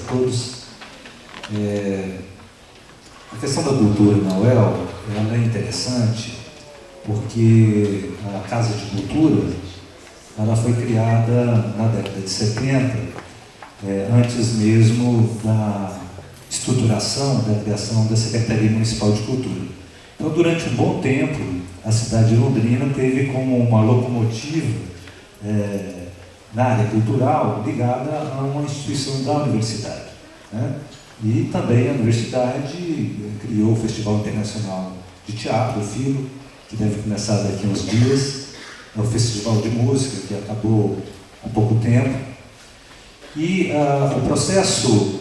todos. A questão da cultura na UEL ela é interessante porque a Casa de Cultura ela foi criada na década de 70, antes mesmo da estruturação, da criação da Secretaria Municipal de Cultura. Então, durante um bom tempo, a cidade de Londrina teve como uma locomotiva na área cultural ligada a uma instituição da universidade, né? E também a universidade criou o Festival Internacional de Teatro, o FILO, que deve começar daqui a uns dias, o Festival de Música, que acabou há pouco tempo. E o processo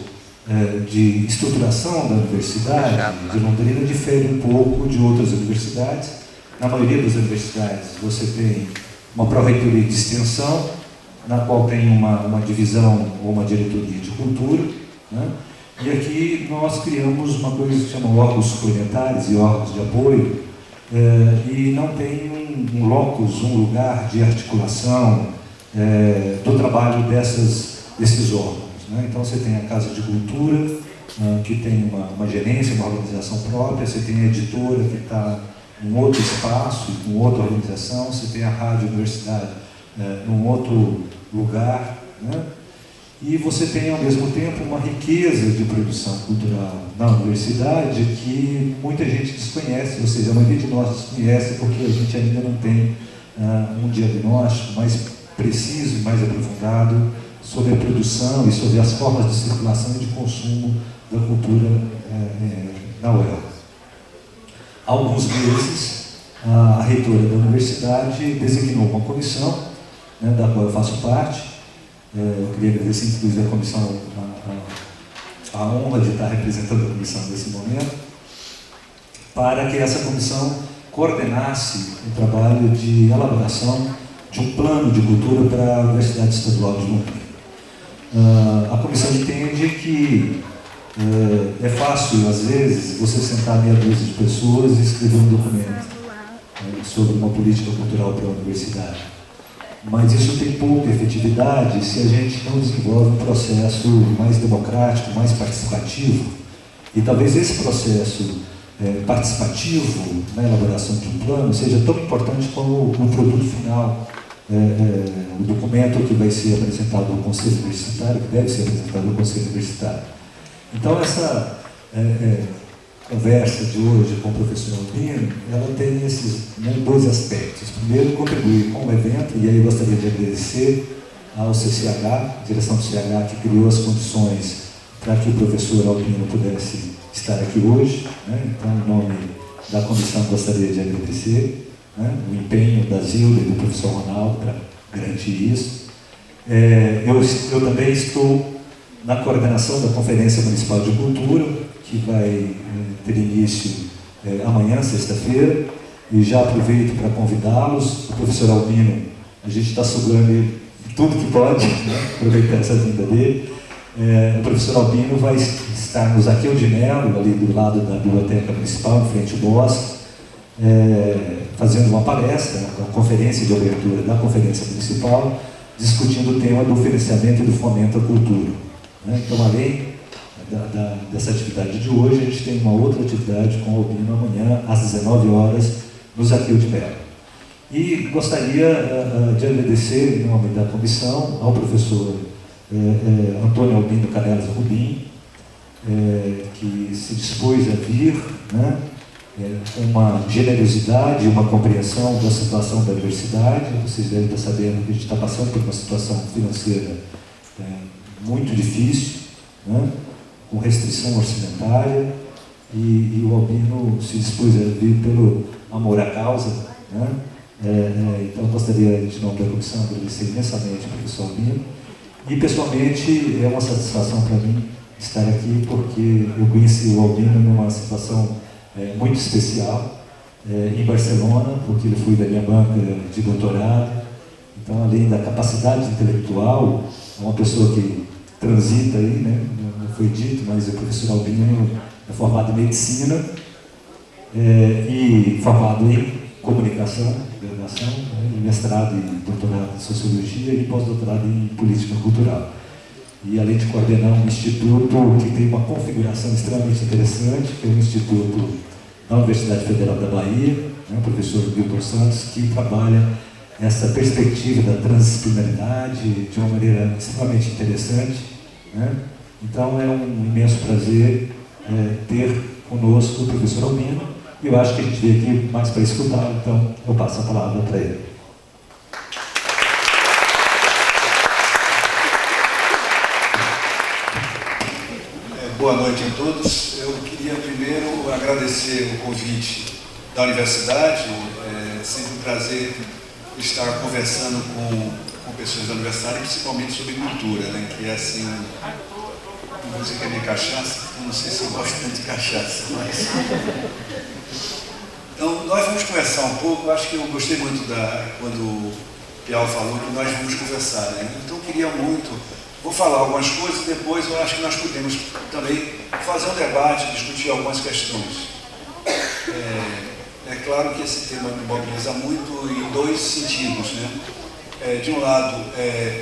de estruturação da Universidade de Londrina difere um pouco de outras universidades. Na maioria das universidades você tem uma pró-reitoria de extensão, na qual tem uma divisão ou uma diretoria de cultura, né? E aqui nós criamos uma coisa que se chama órgãos suplementares e órgãos de apoio, e não tem um locus, um lugar de articulação do trabalho desses órgãos, né? Então você tem a Casa de Cultura, que tem uma gerência, uma organização própria, você tem a editora que está em outro espaço, com outra organização, você tem a Rádio Universidade num outro lugar, né? E você tem ao mesmo tempo uma riqueza de produção cultural na universidade que muita gente desconhece, ou seja, a maioria de nós desconhece porque a gente ainda não tem um diagnóstico mais preciso e mais aprofundado sobre a produção e sobre as formas de circulação e de consumo da cultura na UEL. Há alguns meses, a reitora da universidade designou uma comissão, né, da qual eu faço parte. Eu queria agradecer, inclusive, a comissão, a honra de estar representando a comissão nesse momento, para que essa comissão coordenasse o trabalho de elaboração de um plano de cultura para a Universidade Estadual de Londrina. A comissão entende que é fácil, às vezes, você sentar meia dúzia de pessoas e escrever um documento sobre uma política cultural para a universidade. Mas isso tem pouca efetividade se a gente não desenvolve um processo mais democrático, mais participativo. E talvez esse processo participativo na elaboração de um plano seja tão importante como o produto final, o documento que vai ser apresentado ao Conselho Universitário, que deve ser apresentado ao Conselho Universitário. Então, essa conversa de hoje com o professor Albino, ela tem esses dois aspectos. Primeiro, contribuir com o evento, e aí eu gostaria de agradecer ao CCH, direção do CCH, que criou as condições para que o professor Albino pudesse estar aqui hoje, né? Então, em nome da comissão, gostaria de agradecer, né, o empenho da Zilda e do professor Ronaldo para garantir isso. Eu também estou na coordenação da Conferência Municipal de Cultura, que vai ter início amanhã, sexta-feira, e já aproveito para convidá-los. O professor Albino, a gente está sugando ele tudo que pode, né, aproveitar essa vinda dele. O professor Albino vai estar no Zaqueu de Mello, ali do lado da Biblioteca Municipal, em frente ao bosque, fazendo uma palestra, uma conferência de abertura da Conferência Municipal, discutindo o tema do financiamento e do fomento à cultura, né? Então, além dessa atividade de hoje, a gente tem uma outra atividade com o Albino amanhã, às 19 horas, no Zaqueu de Mello. E gostaria de agradecer, em nome da comissão, ao professor Antônio Albino Canelas Rubim, que se dispôs a vir, né, com uma generosidade, uma compreensão da situação da universidade. Vocês devem estar sabendo que a gente está passando por uma situação financeira muito difícil, né, com restrição orçamentária, e o Albino se dispôs a vir pelo amor à causa, né? Então eu gostaria, de nome da comissão, agradecer imensamente ao professor Albino, e pessoalmente é uma satisfação para mim estar aqui, porque eu conheci o Albino numa situação muito especial, em Barcelona, porque ele foi da minha banca de doutorado. Então, além da capacidade intelectual, é uma pessoa que transita aí, né? Não foi dito, mas o professor Albino é formado em medicina e formado em comunicação, mestrado e doutorado em sociologia e pós-doutorado em política cultural. e além de coordenar um instituto que tem uma configuração extremamente interessante, que é um instituto da Universidade Federal da Bahia, né, o professor Milton Santos, que trabalha essa perspectiva da transdisciplinaridade de uma maneira extremamente interessante, né? Então é um imenso prazer ter conosco o professor Albino, e eu acho que a gente veio aqui mais para escutar, então eu passo a palavra para ele. Boa noite a todos. Eu queria primeiro agradecer o convite da universidade. É sempre um prazer estar conversando com pessoas da universidade, principalmente sobre cultura, né? Que é assim, não vou dizer que é minha cachaça, eu não sei se eu gosto tanto de cachaça, mas... Então, nós vamos conversar um pouco. Acho que eu gostei muito quando o Piau falou que nós vamos conversar, né? Então, eu queria muito... Vou falar algumas coisas e depois eu acho que nós podemos também fazer um debate, discutir algumas questões. É claro que esse tema me mobiliza muito em dois sentidos, né? De um lado,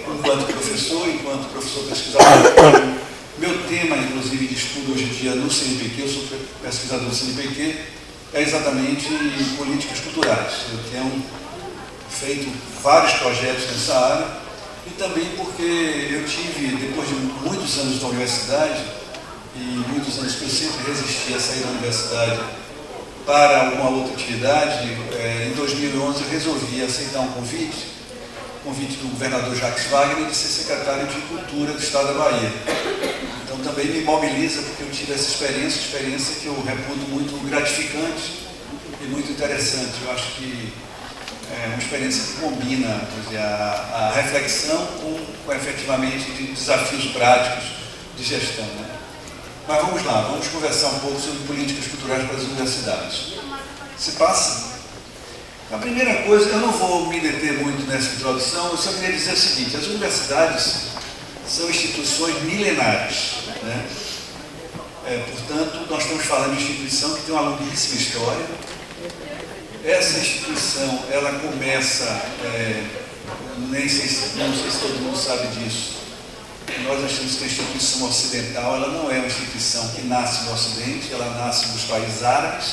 enquanto professor pesquisador, meu tema, inclusive, de estudo hoje em dia no CNPq, eu sou pesquisador do CNPq, é exatamente políticas culturais. Eu tenho feito vários projetos nessa área, e também porque eu tive, depois de muitos anos na universidade, e muitos anos que eu sempre resisti a sair da universidade para alguma outra atividade, em 2011 eu resolvi aceitar um convite do governador Jacques Wagner de ser secretário de Cultura do Estado da Bahia. Então também me mobiliza, porque eu tive essa experiência que eu reputo muito gratificante e muito interessante. Eu acho que é uma experiência que combina, dizer, a reflexão com efetivamente de desafios práticos de gestão, né? Mas vamos lá, vamos conversar um pouco sobre políticas culturais para as universidades. Se passa? A primeira coisa, eu não vou me deter muito nessa introdução, eu só queria dizer o seguinte: as universidades são instituições milenares, né? Portanto, nós estamos falando de instituição que tem uma longuíssima história. Essa instituição, ela começa, não sei se todo mundo sabe disso, nós achamos que a instituição ocidental, ela não é uma instituição que nasce no Ocidente, ela nasce nos países árabes,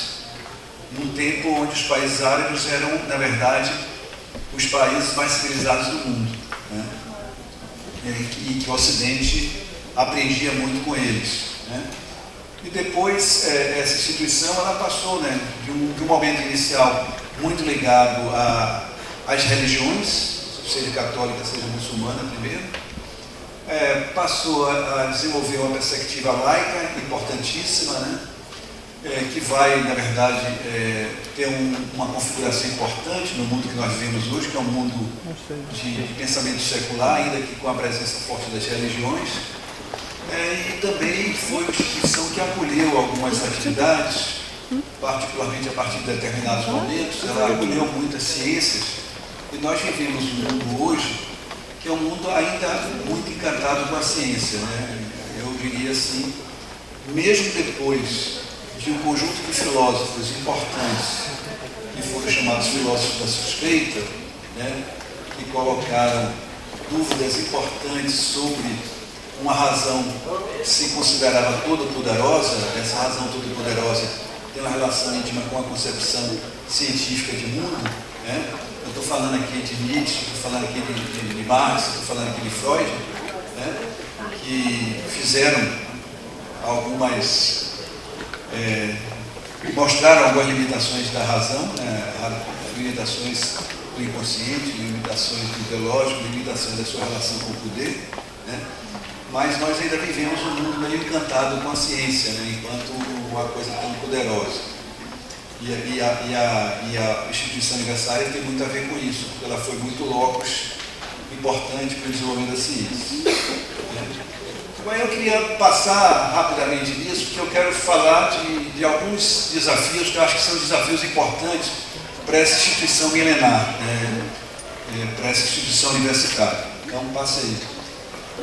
num tempo onde os países árabes eram, na verdade, os países mais civilizados do mundo, né? E que o Ocidente aprendia muito com eles, né? E depois, essa instituição, ela passou, né, de um momento inicial muito ligado às religiões, seja católica, seja muçulmana primeiro, passou a desenvolver uma perspectiva laica importantíssima, né, que vai, na verdade, ter uma configuração importante no mundo que nós vivemos hoje, que é um mundo de pensamento secular, ainda que com a presença forte das religiões. E também foi uma instituição que acolheu algumas atividades, particularmente a partir de determinados momentos. Ela acolheu muitas ciências, e nós vivemos um mundo hoje que é um mundo ainda muito encantado com a ciência, né? Eu diria assim, mesmo depois de um conjunto de filósofos importantes, que foram chamados filósofos da suspeita, né, que colocaram dúvidas importantes sobre uma razão que se considerava toda-poderosa. Essa razão toda-poderosa tem uma relação íntima com a concepção científica de mundo, né? Eu estou falando aqui de Nietzsche, estou falando aqui de Marx, estou falando aqui de Freud, né? Que fizeram mostraram algumas limitações da razão, né? Limitações do inconsciente, limitações do ideológico, limitações da sua relação com o poder, né? Mas nós ainda vivemos um mundo meio encantado com a ciência, né, enquanto uma coisa tão poderosa. E a instituição universitária tem muito a ver com isso, porque ela foi muito locus importante para o desenvolvimento da ciência. Agora eu queria passar rapidamente nisso, porque eu quero falar de alguns desafios que eu acho que são desafios importantes para essa instituição milenar, né, para essa instituição universitária. Então, passa aí.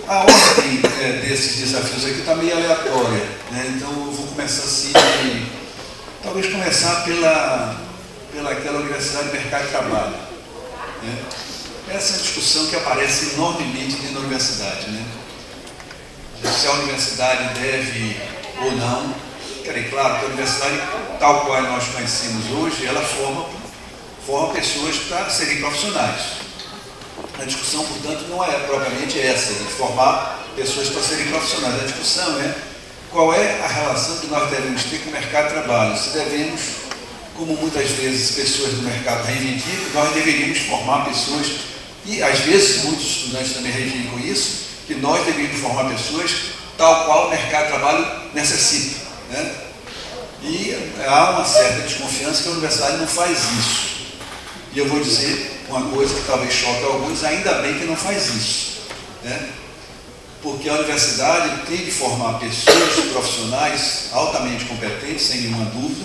A ordem desses desafios aqui está meio aleatória, né? Então eu vou começar assim, talvez começar pelaquela Universidade de Mercado e Trabalho, né? Essa é uma discussão que aparece enormemente dentro da universidade, né? se a universidade deve ou não. Querem, claro, que a universidade, tal qual nós conhecemos hoje, ela forma pessoas para serem profissionais. A discussão, portanto, não é propriamente essa, de formar pessoas para serem profissionais. A discussão é qual é a relação que nós devemos ter com o mercado de trabalho. Se devemos, como muitas vezes pessoas do mercado reivindicam, nós deveríamos formar pessoas, e às vezes muitos estudantes também reivindicam isso, que nós deveríamos formar pessoas tal qual o mercado de trabalho necessita. Né? E há uma certa desconfiança que a universidade não faz isso. E eu vou dizer uma coisa que talvez choque alguns, ainda bem que não faz isso. Né? Porque a universidade tem de formar pessoas profissionais altamente competentes, sem nenhuma dúvida,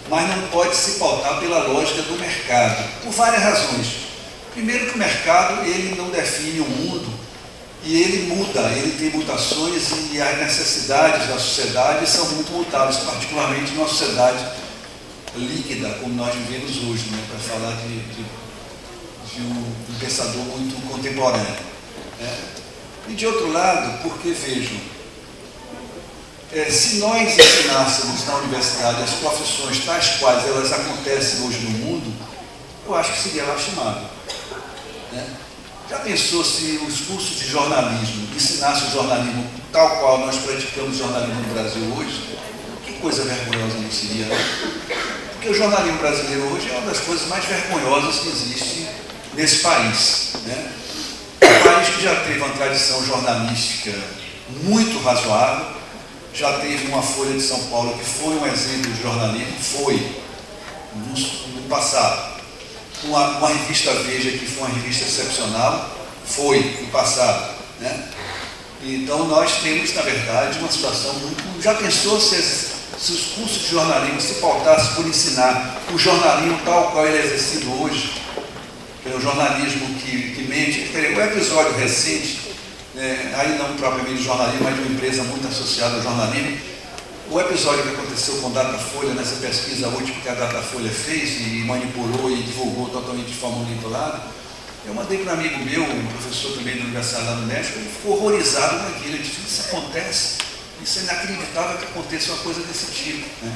mas não pode se pautar pela lógica do mercado, por várias razões. Primeiro que o mercado ele não define o mundo, e ele muda, ele tem mutações e as necessidades da sociedade são muito mutáveis, particularmente numa sociedade líquida, como nós vivemos hoje, né, para falar de um pensador muito contemporâneo. Né? E de outro lado, porque vejam, se nós ensinássemos na universidade as profissões tais quais elas acontecem hoje no mundo, eu acho que seria lastimável. Né? Já pensou se os cursos de jornalismo ensinassem o jornalismo tal qual nós praticamos jornalismo no Brasil hoje? Que coisa vergonhosa não seria? Porque o jornalismo brasileiro hoje é uma das coisas mais vergonhosas que existe nesse país. Né? Um país que já teve uma tradição jornalística muito razoável, já teve uma Folha de São Paulo que foi um exemplo de jornalismo, foi no passado. Uma revista Veja, que foi uma revista excepcional, foi no passado. Né? Então nós temos, na verdade, uma situação muito... Já pensou se os cursos de jornalismo se pautassem por ensinar o jornalismo tal qual ele é exercido hoje, que é o jornalismo que mente? Um episódio recente, aí não propriamente de jornalismo, mas de uma empresa muito associada ao jornalismo, o episódio que aconteceu com Datafolha, nessa pesquisa última que a Datafolha fez e manipulou e divulgou totalmente de forma manipulada, eu mandei para um amigo meu, um professor também da Universidade lá no México, ele ficou horrorizado com aquilo. Ele disse: isso acontece, isso é inacreditável que aconteça uma coisa desse tipo. Né?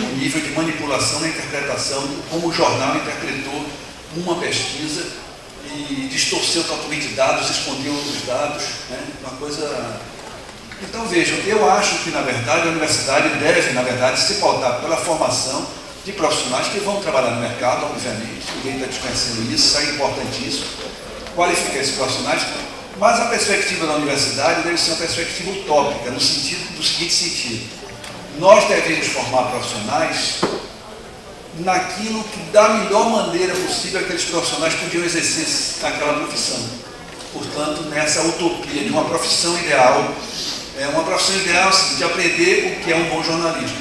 O nível de manipulação na interpretação, como o jornal interpretou uma pesquisa e distorceu totalmente dados, escondeu outros dados, né? Uma coisa... Então vejam, eu acho que na verdade a universidade deve, na verdade, se pautar pela formação de profissionais que vão trabalhar no mercado, obviamente, ninguém está desconhecendo isso é importantíssimo, qualificar esses profissionais, mas a perspectiva da universidade deve ser uma perspectiva utópica, no sentido do seguinte sentido: nós devemos formar profissionais naquilo que da melhor maneira possível aqueles profissionais podiam exercer naquela profissão. Portanto, nessa utopia de uma profissão ideal, uma profissão ideal é o seguinte: aprender o que é um bom jornalismo.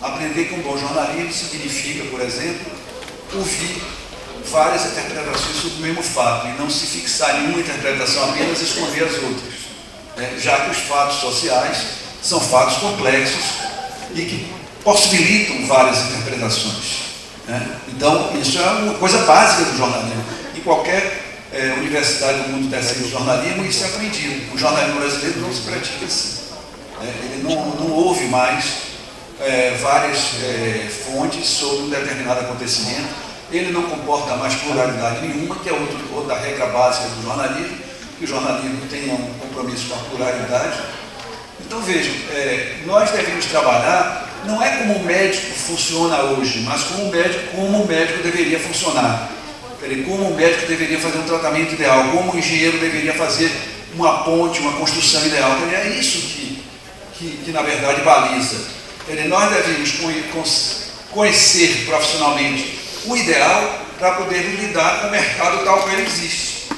Aprender que um bom jornalismo significa, por exemplo, ouvir várias interpretações sobre o mesmo fato e não se fixar em uma interpretação apenas e esconder as outras, já que os fatos sociais são fatos complexos e que possibilitam várias interpretações. Então, isso é uma coisa básica do jornalismo. Em qualquer universidade do mundo de jornalismo, isso é aprendido. O jornalismo brasileiro não se pratica assim. Ele não ouve mais várias fontes sobre um determinado acontecimento. Ele não comporta mais pluralidade nenhuma, que é outra regra básica do jornalismo, que o jornalismo tenha um compromisso com a pluralidade. Então vejam, nós devemos trabalhar não é como o médico funciona hoje, mas como o médico deveria funcionar. Como o médico deveria fazer um tratamento ideal, como o engenheiro deveria fazer uma ponte, uma construção ideal. É isso que na verdade baliza. Nós devemos conhecer profissionalmente o ideal para poder lidar com o mercado tal qual ele existe.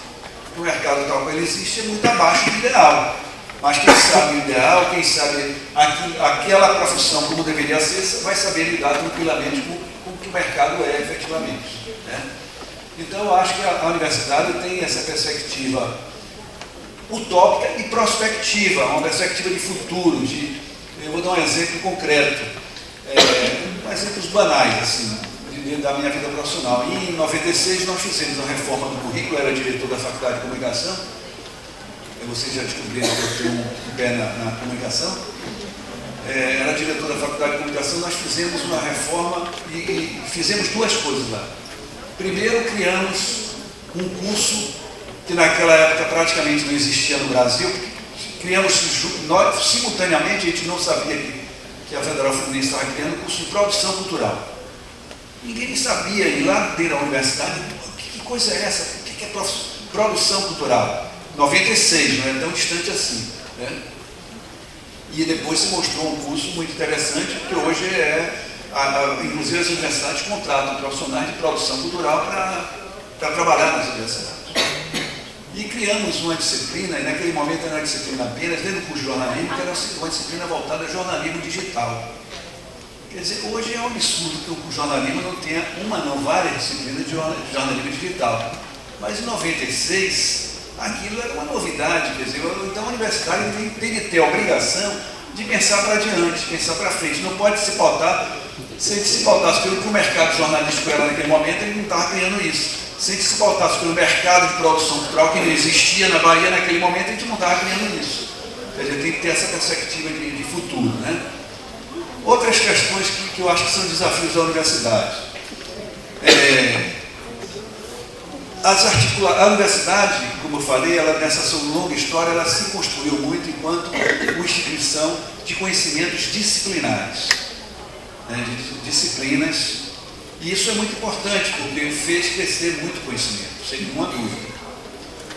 O mercado tal qual ele existe é muito abaixo do ideal. Mas quem sabe o ideal, quem sabe aquela profissão como deveria ser, vai saber lidar tranquilamente com o que o mercado é efetivamente. Então eu acho que a universidade tem essa perspectiva utópica e prospectiva, uma perspectiva de futuro. Eu vou dar um exemplo concreto, exemplos banais, assim, da minha vida profissional. Em 96 nós fizemos a reforma do currículo, eu era diretor da Faculdade de Comunicação, vocês já descobriram que eu tenho um pé na comunicação, era diretor da Faculdade de Comunicação. Nós fizemos uma reforma e fizemos duas coisas lá. Primeiro, criamos um curso que naquela época praticamente não existia no Brasil. Criamos nós, simultaneamente, a gente não sabia que a Federal Fluminense estava criando um curso de produção cultural. Ninguém sabia, e lá dentro da universidade, que coisa é essa? O que é produção cultural? 96, não é tão distante assim, né? E depois se mostrou um curso muito interessante, que hoje inclusive as universidades contratam profissionais de produção cultural para trabalhar nas universidades. E criamos uma disciplina, e naquele momento era uma disciplina apenas, dentro do curso de jornalismo, que era uma disciplina voltada a jornalismo digital. Quer dizer, hoje é um absurdo que o jornalismo não tenha várias disciplinas de jornalismo digital. Mas em 96, aquilo era uma novidade, quer dizer, então a universidade tem que ter a obrigação de pensar para diante, pensar para frente. Não pode se pautar, se a gente se pautasse pelo que o mercado jornalístico era naquele momento, ele não estava criando isso. Se a gente se pautasse pelo mercado de produção cultural, que não existia na Bahia naquele momento, a gente não estava criando isso. Quer dizer, tem que ter essa perspectiva de futuro, né? Outras questões que eu acho que são desafios da universidade. A universidade, como eu falei, nessa sua longa história, ela se construiu muito enquanto uma instituição de conhecimentos disciplinares, né, de disciplinas, e isso é muito importante, porque fez crescer muito conhecimento, sem nenhuma dúvida.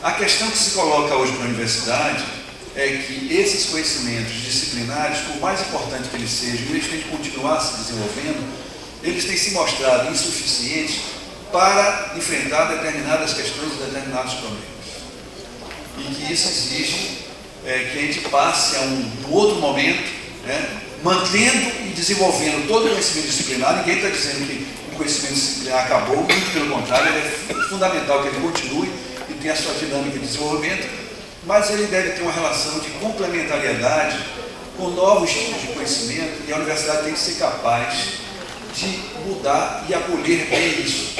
A questão que se coloca hoje para a universidade é que esses conhecimentos disciplinares, por mais importante que eles sejam, eles têm que continuar se desenvolvendo, eles têm se mostrado insuficientes para enfrentar determinadas questões e determinados problemas. E que isso exige que a gente passe a um outro momento, né, mantendo e desenvolvendo todo o conhecimento disciplinar. Ninguém está dizendo que o conhecimento disciplinar acabou, muito pelo contrário, ele é fundamental que ele continue e tenha a sua dinâmica de desenvolvimento, mas ele deve ter uma relação de complementariedade com novos tipos de conhecimento, e a universidade tem que ser capaz de mudar e acolher bem isso.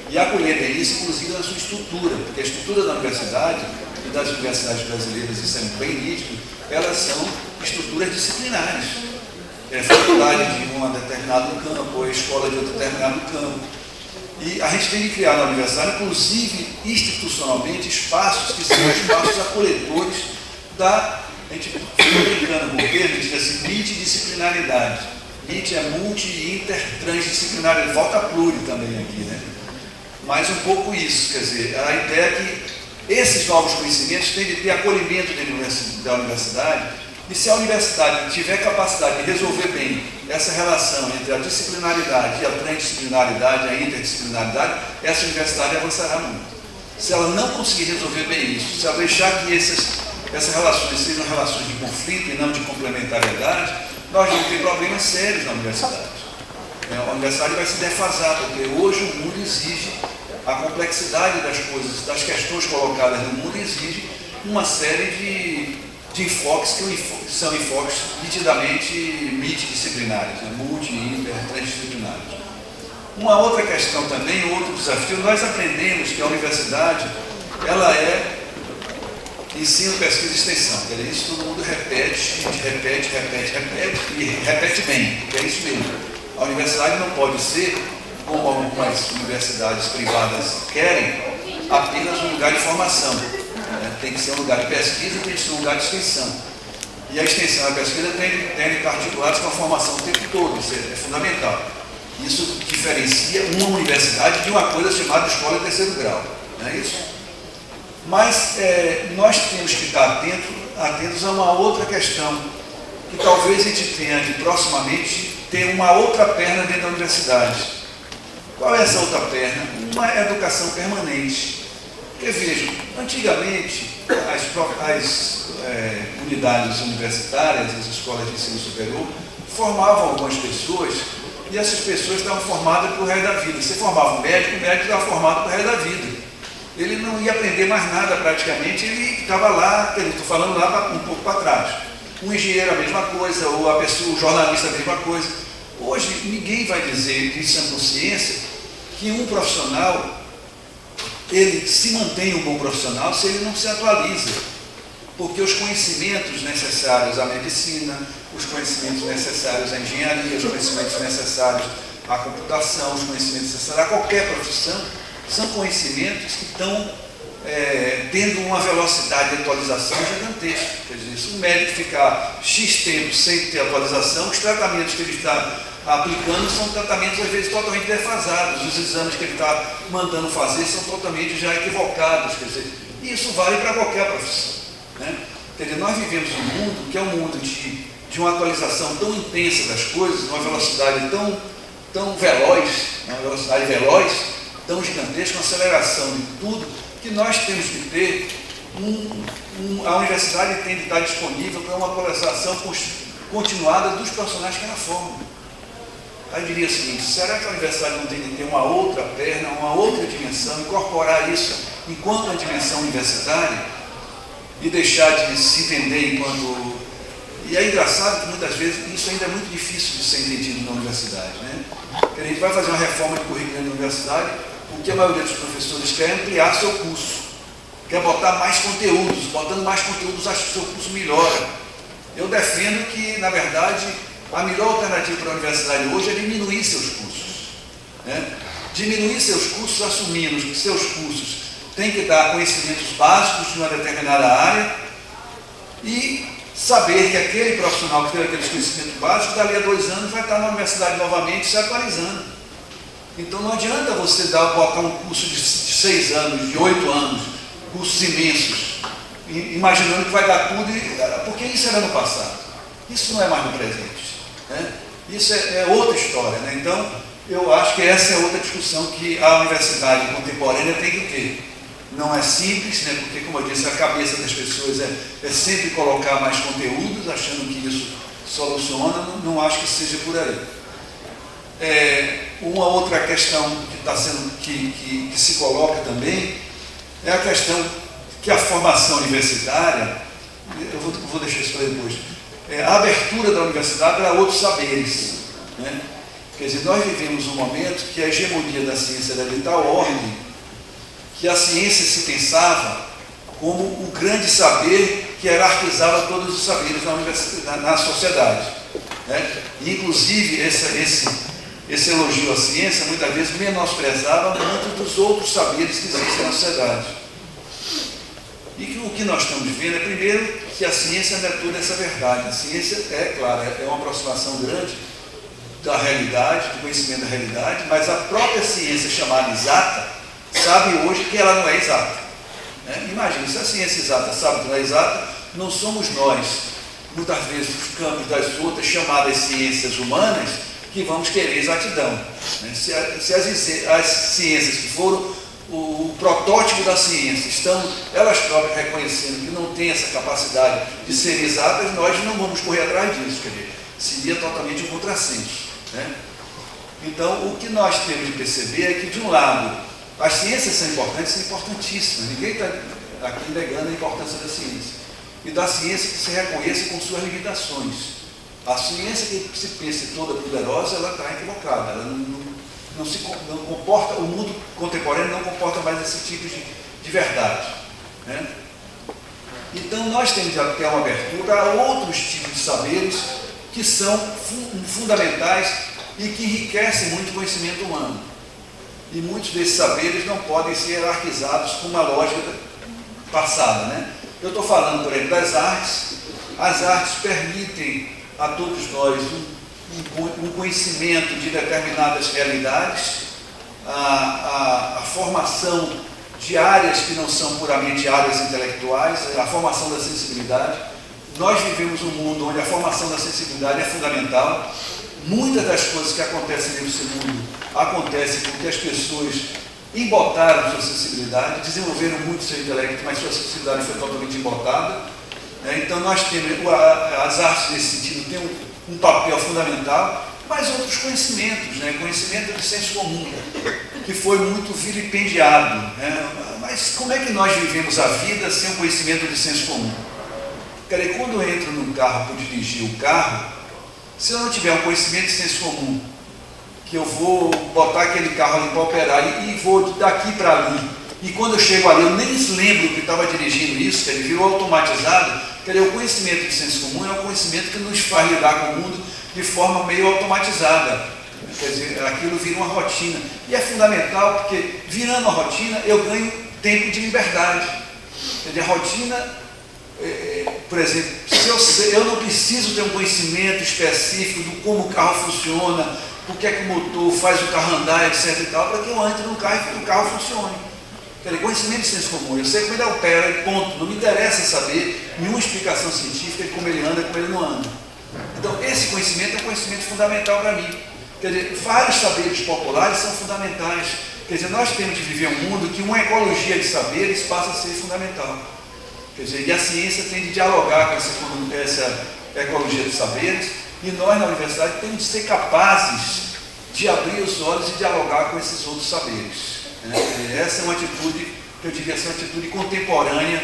E acolher bem isso, inclusive, na sua estrutura, porque a estrutura da universidade e das universidades brasileiras, isso é bem nítido, elas são estruturas disciplinares. É a faculdade de um determinado campo, ou a escola de outro determinado campo. E a gente tem que criar na universidade, inclusive institucionalmente, espaços que sejam espaços acolhedores da, a gente fica brincando com o termo, diz assim, multidisciplinaridade. MIT é multi, inter, transdisciplinaridade, volta a pluri também aqui, né? Mas um pouco isso, quer dizer, a ideia é que esses novos conhecimentos têm de ter acolhimento da universidade, e se a universidade tiver capacidade de resolver bem essa relação entre a disciplinaridade e a transdisciplinaridade, a interdisciplinaridade, essa universidade avançará muito. Se ela não conseguir resolver bem isso, se ela deixar que essas relações sejam relações de conflito e não de complementariedade, nós vamos ter problemas sérios na universidade. A universidade vai se defasar, porque hoje o mundo exige, a complexidade das coisas, das questões colocadas no mundo exige uma série de enfoques que são enfoques nitidamente multidisciplinares, né? Multi, inter, transdisciplinares. Uma outra questão também, outro desafio, nós aprendemos que a universidade, ela é ensino, pesquisa e extensão. Quer dizer, isso todo mundo repete e repete bem, porque é isso mesmo. A universidade não pode ser, como algumas universidades privadas querem, apenas um lugar de formação. Tem que ser um lugar de pesquisa, tem que ser um lugar de extensão. E a extensão e a pesquisa tem que estar articulados com a formação o tempo todo, isso é fundamental. Isso diferencia uma universidade de uma coisa chamada escola de terceiro grau, não é isso? Mas nós temos que estar atentos a uma outra questão, que talvez a gente tenha de proximamente ter uma outra perna dentro da universidade. Qual é essa outra perna? Uma educação permanente. Porque vejam, antigamente as unidades universitárias, as escolas de ensino superior, formavam algumas pessoas e essas pessoas estavam formadas para o resto da vida. Você formava um médico, o médico estava formado para o resto da vida. Ele não ia aprender mais nada praticamente, ele estava lá, estou falando lá um pouco para trás. O engenheiro a mesma coisa, ou o jornalista a mesma coisa. Hoje ninguém vai dizer, de sã consciência, que um profissional ele se mantém um bom profissional se ele não se atualiza. porque os conhecimentos necessários à medicina, os conhecimentos necessários à engenharia, os conhecimentos necessários à computação, os conhecimentos necessários a qualquer profissão, são conhecimentos que estão tendo uma velocidade de atualização gigantesca. Quer dizer, se o médico ficar X tempo sem ter atualização, os tratamentos que ele está aplicando são tratamentos, às vezes, totalmente defasados. Os exames que ele está mandando fazer são totalmente já equivocados. Quer dizer, e isso vale para qualquer profissão, né? Quer dizer, nós vivemos um mundo que é um mundo de uma atualização tão intensa das coisas, uma velocidade tão veloz, uma velocidade veloz, tão gigantesca, uma aceleração de tudo, que nós temos que ter a universidade tem de estar disponível para uma atualização continuada dos profissionais que ela forma. Aí eu diria o seguinte: será que a universidade não tem de ter uma outra perna, uma outra dimensão, incorporar isso enquanto uma dimensão universitária e deixar de se entender enquanto... E é engraçado que muitas vezes isso ainda é muito difícil de ser entendido na universidade, né? Porque a gente vai fazer uma reforma de currículo na universidade, o que a maioria dos professores quer é ampliar seu curso, quer botar mais conteúdos, botando mais conteúdos acho que o seu curso melhora. Eu defendo que, na verdade, a melhor alternativa para a universidade hoje é diminuir seus cursos, né? Diminuir seus cursos assumindo que seus cursos têm que dar conhecimentos básicos de uma determinada área e saber que aquele profissional que teve aqueles conhecimentos básicos, dali a 2 anos, vai estar na universidade novamente se atualizando. Então não adianta você botar um curso de 6 anos, de 8 anos, cursos imensos, imaginando que vai dar tudo, porque isso era no passado. Isso não é mais no presente, né? Isso é outra história, né? Então, eu acho que essa é outra discussão que a universidade contemporânea tem que ter. Não é simples, né? Porque, como eu disse, a cabeça das pessoas é sempre colocar mais conteúdos, achando que isso soluciona. Não acho que seja por aí. Uma outra questão que está sendo que se coloca também é a questão que a formação universitária, eu vou deixar isso para depois, a abertura da universidade para outros saberes, né? Quer dizer, nós vivemos um momento que a hegemonia da ciência era de tal ordem que a ciência se pensava como o grande saber que hierarquizava todos os saberes na sociedade, né? E, inclusive, esse elogio à ciência muitas vezes menosprezava muitos dos outros saberes que existem na sociedade. E o que nós estamos vendo é, primeiro, que a ciência não é toda essa verdade. A ciência claro, é uma aproximação grande da realidade, do conhecimento da realidade, mas a própria ciência chamada exata sabe hoje que ela não é exata, né? Imagina, se a ciência exata sabe que não é exata, não somos nós, muitas vezes, os campos das outras chamadas ciências humanas, que vamos querer exatidão, né? Se as ciências que foram o protótipo da ciência estão elas próprias reconhecendo que não tem essa capacidade de ser exatas, nós não vamos correr atrás disso, quer dizer, seria totalmente um contrassenso, né? Então, o que nós temos de perceber é que, de um lado, as ciências são importantes, são importantíssimas, ninguém está aqui negando a importância da ciência, e da ciência que se reconhece com suas limitações. A ciência que se pensa toda poderosa, ela está equivocada, ela não comporta, o mundo contemporâneo não comporta mais esse tipo de verdade, né? Então nós temos que ter uma abertura a outros tipos de saberes que são fundamentais e que enriquecem muito o conhecimento humano. E muitos desses saberes não podem ser hierarquizados com uma lógica passada, né? Eu estou falando, por exemplo, das artes. As artes permitem a todos nós um conhecimento de determinadas realidades, a formação de áreas que não são puramente áreas intelectuais, a formação da sensibilidade. Nós vivemos um mundo onde a formação da sensibilidade é fundamental. Muitas das coisas que acontecem nesse mundo acontecem porque as pessoas embotaram sua sensibilidade, desenvolveram muito seu intelecto, mas sua sensibilidade foi totalmente embotada. Então nós temos, as artes nesse sentido têm um papel fundamental, mas outros conhecimentos, né? Conhecimento de senso comum, que foi muito vilipendiado, né? Mas como é que nós vivemos a vida sem um conhecimento de senso comum? Quando eu entro num carro para dirigir o carro, se eu não tiver um conhecimento de senso comum, que eu vou botar aquele carro ali para operar e vou daqui para ali, E quando eu chego ali, eu nem lembro que estava dirigindo isso, que ele virou automatizado. Quer dizer, o conhecimento de senso comum é um conhecimento que nos faz lidar com o mundo de forma meio automatizada. Quer dizer, aquilo vira uma rotina. E é fundamental porque, virando a rotina, eu ganho tempo de liberdade. Quer dizer, a rotina, por exemplo, se eu não preciso ter um conhecimento específico de como o carro funciona, por que é que o motor faz o carro andar, etc. e tal, para que eu entre no carro e que o carro funcione. Quer dizer, conhecimento de senso comum. Eu sei como ele opera, ponto. Não me interessa saber nenhuma explicação científica de como ele anda e como ele não anda. Então, esse conhecimento é um conhecimento fundamental para mim. Quer dizer, vários saberes populares são fundamentais. Quer dizer, nós temos de viver um mundo que uma ecologia de saberes passa a ser fundamental. Quer dizer, e a ciência tem de dialogar com essa ecologia de saberes, e nós na universidade temos de ser capazes de abrir os olhos e dialogar com esses outros saberes. Essa é uma atitude, que eu diria, essa é uma atitude contemporânea,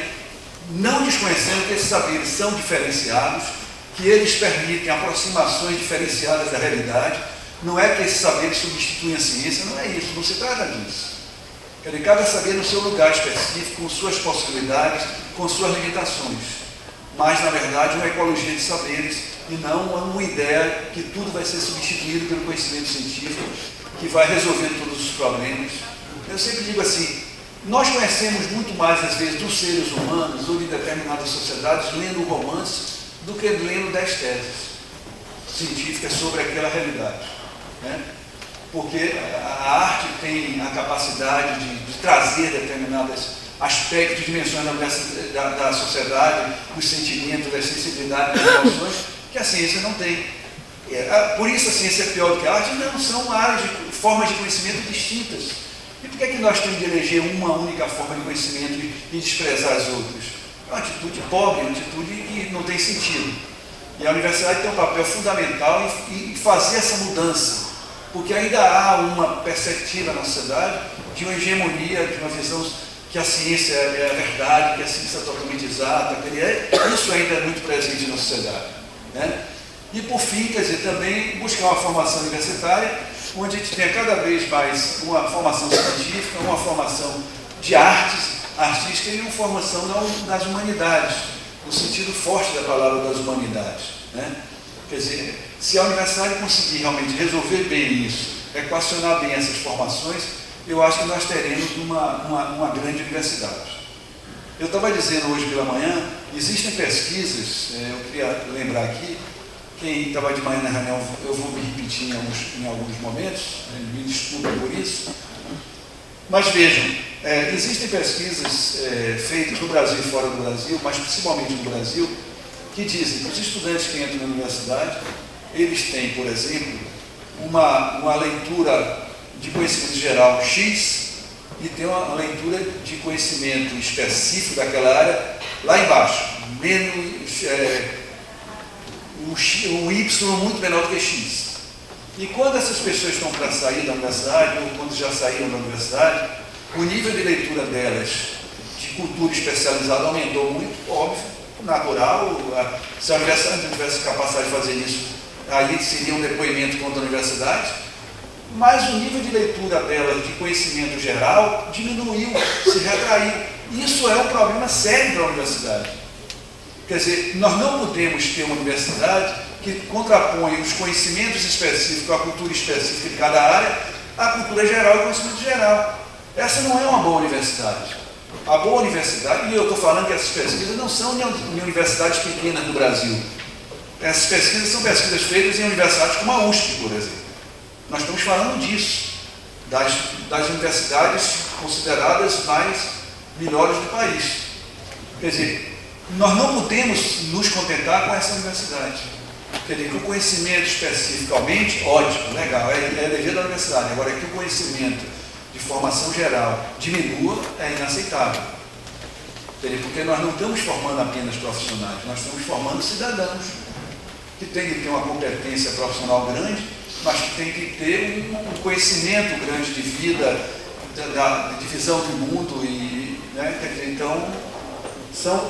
não desconhecendo que esses saberes são diferenciados, que eles permitem aproximações diferenciadas da realidade. Não é que esses saberes substituem a ciência, não é isso, não se trata disso. Quer dizer, cada saber no seu lugar específico, com suas possibilidades, com suas limitações. Mas, na verdade, uma ecologia de saberes e não uma ideia que tudo vai ser substituído pelo conhecimento científico, que vai resolver todos os problemas. Eu sempre digo assim, nós conhecemos muito mais, às vezes, dos seres humanos ou de determinadas sociedades lendo romances do que lendo 10 teses científicas sobre aquela realidade. Porque a arte tem a capacidade de trazer determinados aspectos, dimensões da sociedade, dos sentimentos, da sensibilidade, das emoções, que a ciência não tem. Por isso a ciência é pior do que a arte? Não, são áreas, formas de conhecimento distintas. E por que é que nós temos de eleger uma única forma de conhecimento e desprezar as outras? É uma atitude pobre, uma atitude que não tem sentido. E a universidade tem um papel fundamental em fazer essa mudança, porque ainda há uma perspectiva na sociedade de uma hegemonia, de uma visão que a ciência é a verdade, que a ciência é totalmente exata, isso ainda é muito presente na sociedade. E por fim, quer dizer, também buscar uma formação universitária, onde a gente tenha cada vez mais uma formação científica, uma formação de artes, artística e uma formação das humanidades, no sentido forte da palavra das humanidades. Quer dizer, se a universidade conseguir realmente resolver bem isso, equacionar bem essas formações, eu acho que nós teremos uma grande universidade. Eu estava dizendo hoje pela manhã, existem pesquisas, eu queria lembrar aqui, quem estava de manhã na reunião, eu vou me repetir em alguns momentos, me desculpe por isso, mas vejam, existem pesquisas feitas no Brasil e fora do Brasil, mas principalmente no Brasil, que dizem que os estudantes que entram na universidade, eles têm, por exemplo, uma leitura de conhecimento geral X e tem uma leitura de conhecimento específico daquela área lá embaixo, menos um Y muito menor do que X. E quando essas pessoas estão para sair da universidade, ou quando já saíram da universidade, o nível de leitura delas, de cultura especializada, aumentou muito, óbvio, natural. Se a universidade não tivesse capacidade de fazer isso, aí seria um depoimento contra a universidade, mas o nível de leitura delas, de conhecimento geral, diminuiu, se retraiu. Isso é um problema sério para a universidade. Quer dizer, nós não podemos ter uma universidade que contrapõe os conhecimentos específicos, a cultura específica de cada área, à cultura geral e ao conhecimento geral. Essa não é uma boa universidade. A boa universidade, e eu estou falando que essas pesquisas não são em universidades pequenas do Brasil. Essas pesquisas são pesquisas feitas em universidades como a USP, por exemplo. Nós estamos falando disso, das universidades consideradas melhores do país. Quer dizer, nós não podemos nos contentar com essa universidade. Quer dizer, que o conhecimento especificamente, ótimo, legal, é dever da universidade. Agora, que o conhecimento de formação geral diminua, é inaceitável. Quer dizer, porque nós não estamos formando apenas profissionais, nós estamos formando cidadãos, que têm que ter uma competência profissional grande, mas que têm que ter um conhecimento grande de vida, de visão do mundo. Quer dizer, então,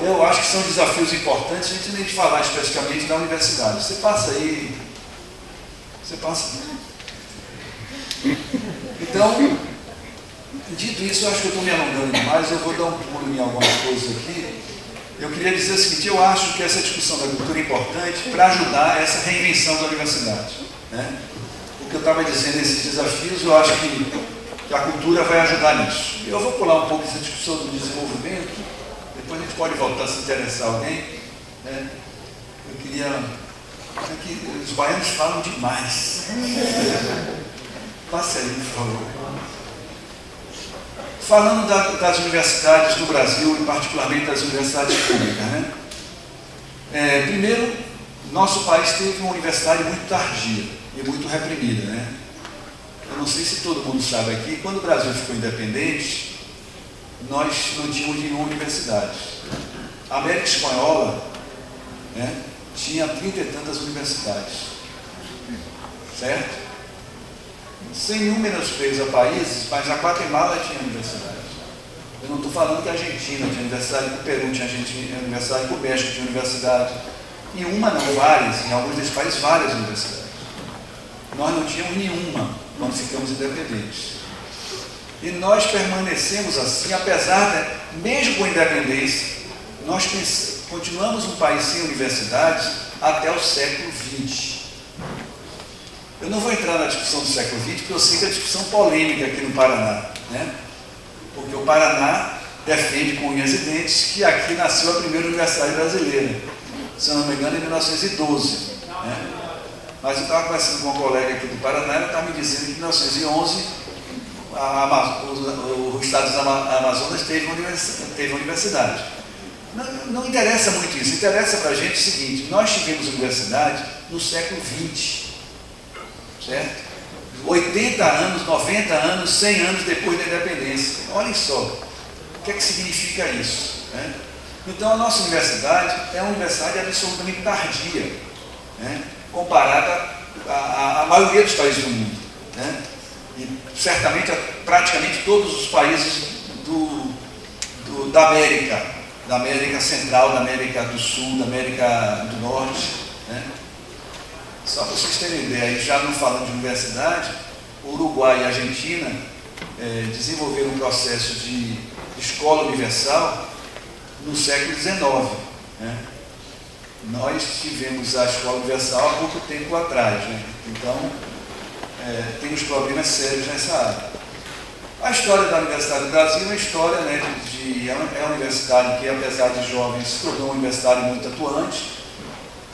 eu acho que são desafios importantes, a gente nem de falar especificamente da universidade. Você passa aí. Então, Dito isso, eu acho que eu estou me alongando demais, eu vou dar um pulo em algumas coisas aqui. Eu queria dizer o seguinte, eu acho que essa discussão da cultura é importante para ajudar essa reinvenção da universidade. Né? O que eu estava dizendo, esses desafios, eu acho que a cultura vai ajudar nisso. Eu vou pular um pouco essa discussão do desenvolvimento, depois a gente pode voltar se interessar alguém. Né? Eu queria... Aqui, os baianos falam demais. Passe aí, por favor. Falando das universidades do Brasil, e particularmente das universidades públicas, né? Primeiro, nosso país teve uma universidade muito tardia e muito reprimida, né? Eu não sei se todo mundo sabe aqui, quando o Brasil ficou independente, nós não tínhamos nenhuma universidade. A América Espanhola, né, tinha 30 e tantas universidades, certo? Sem nenhum menosprezo a países, mas a Guatemala tinha universidade. Eu não estou falando que a Argentina tinha universidade, que o Peru tinha universidade, que o México tinha universidade. Em uma não, várias, em alguns desses países, várias universidades. Nós não tínhamos nenhuma quando ficamos independentes. E nós permanecemos assim, apesar de, mesmo com a independência, nós continuamos um país sem universidades até o século XX. Eu não vou entrar na discussão do século XX, porque eu sei que é discussão polêmica aqui no Paraná, né? Porque o Paraná defende com unhas e dentes que aqui nasceu a primeira universidade brasileira, se eu não me engano, em 1912. Né? Mas eu estava conversando com uma colega aqui do Paraná, ela estava me dizendo que em 1911 o estado do Amazonas teve universidade. Não interessa muito isso, interessa para a gente o seguinte: nós tivemos universidade no século XX. Certo? 80 anos, 90 anos, 100 anos depois da independência. Olhem só, o que é que significa isso? Né? Então, a nossa universidade é uma universidade absolutamente tardia, né? Comparada à maioria dos países do mundo. Né? E certamente a praticamente todos os países da América Central, da América do Sul, da América do Norte. Né? Só para vocês terem ideia, já não falando de universidade, o Uruguai e a Argentina desenvolveram um processo de escola universal no século XIX. Né? Nós tivemos a escola universal há pouco tempo atrás, né? Então temos problemas sérios nessa área. A história da Universidade do Brasil é uma história, né, é uma universidade que, apesar de jovens, se tornou uma universidade muito atuante.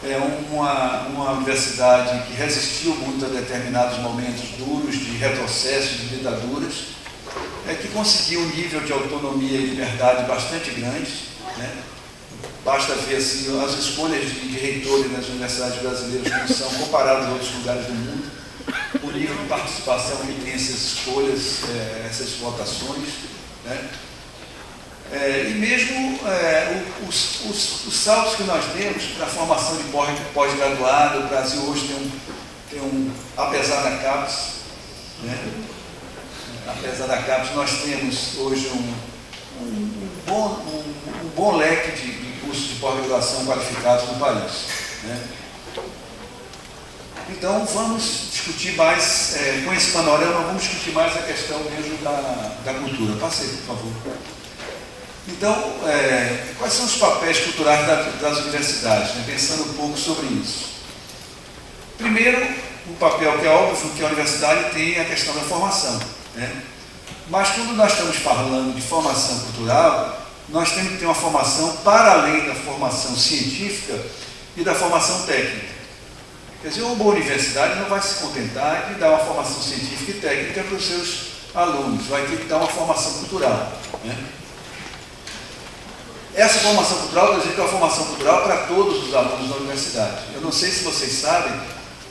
É uma universidade que resistiu muito a determinados momentos duros de retrocesso, de ditaduras, que conseguiu um nível de autonomia e liberdade bastante grande. Né? Basta ver assim, as escolhas de reitores nas universidades brasileiras como são, comparadas a outros lugares do mundo, o nível de participação que tem essas escolhas, essas votações. Né? E mesmo os saltos que nós temos para a formação de pós-graduado, o Brasil hoje tem apesar da CAPES, né? Apesar da CAPES, nós temos hoje um bom leque de cursos de pós-graduação qualificados no país. Né? Então, vamos discutir mais, com esse panorama, vamos discutir mais a questão mesmo da cultura. Passe aí, por favor. Então, quais são os papéis culturais das universidades? Né? Pensando um pouco sobre isso. Primeiro, o papel que é óbvio que a universidade tem a questão da formação. Né? Mas quando nós estamos falando de formação cultural, nós temos que ter uma formação para além da formação científica e da formação técnica. Quer dizer, uma boa universidade não vai se contentar de dar uma formação científica e técnica para os seus alunos, vai ter que dar uma formação cultural. Né? Essa formação cultural, quer dizer, que é uma formação cultural para todos os alunos da universidade. Eu não sei se vocês sabem,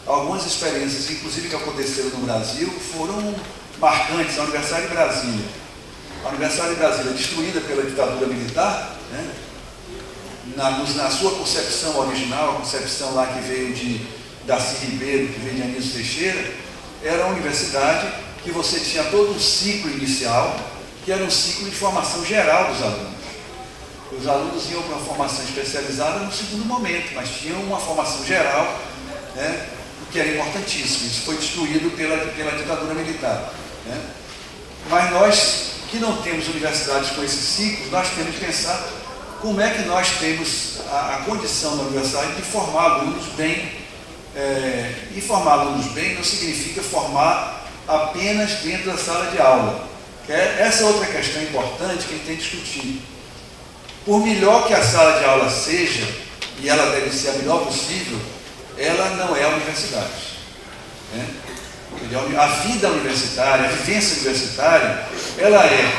algumas experiências, inclusive que aconteceram no Brasil, foram marcantes. A Universidade de Brasília. A Universidade de Brasília, destruída pela ditadura militar, né? Na sua concepção original, a concepção lá que veio de Darcy Ribeiro, que veio de Anísio Teixeira, era uma universidade que você tinha todo um ciclo inicial, que era um ciclo de formação geral dos alunos. Os alunos iam para uma formação especializada no segundo momento, mas tinham uma formação geral, né, o que era importantíssimo. Isso foi destruído pela ditadura militar. Né? Mas nós que não temos universidades com esses ciclos, nós temos que pensar como é que nós temos a condição da universidade de formar alunos bem. E formar alunos bem não significa formar apenas dentro da sala de aula. Essa é outra questão importante que a gente tem que discutir. Por melhor que a sala de aula seja, e ela deve ser a melhor possível, ela não é a universidade. A vida universitária, a vivência universitária, ela é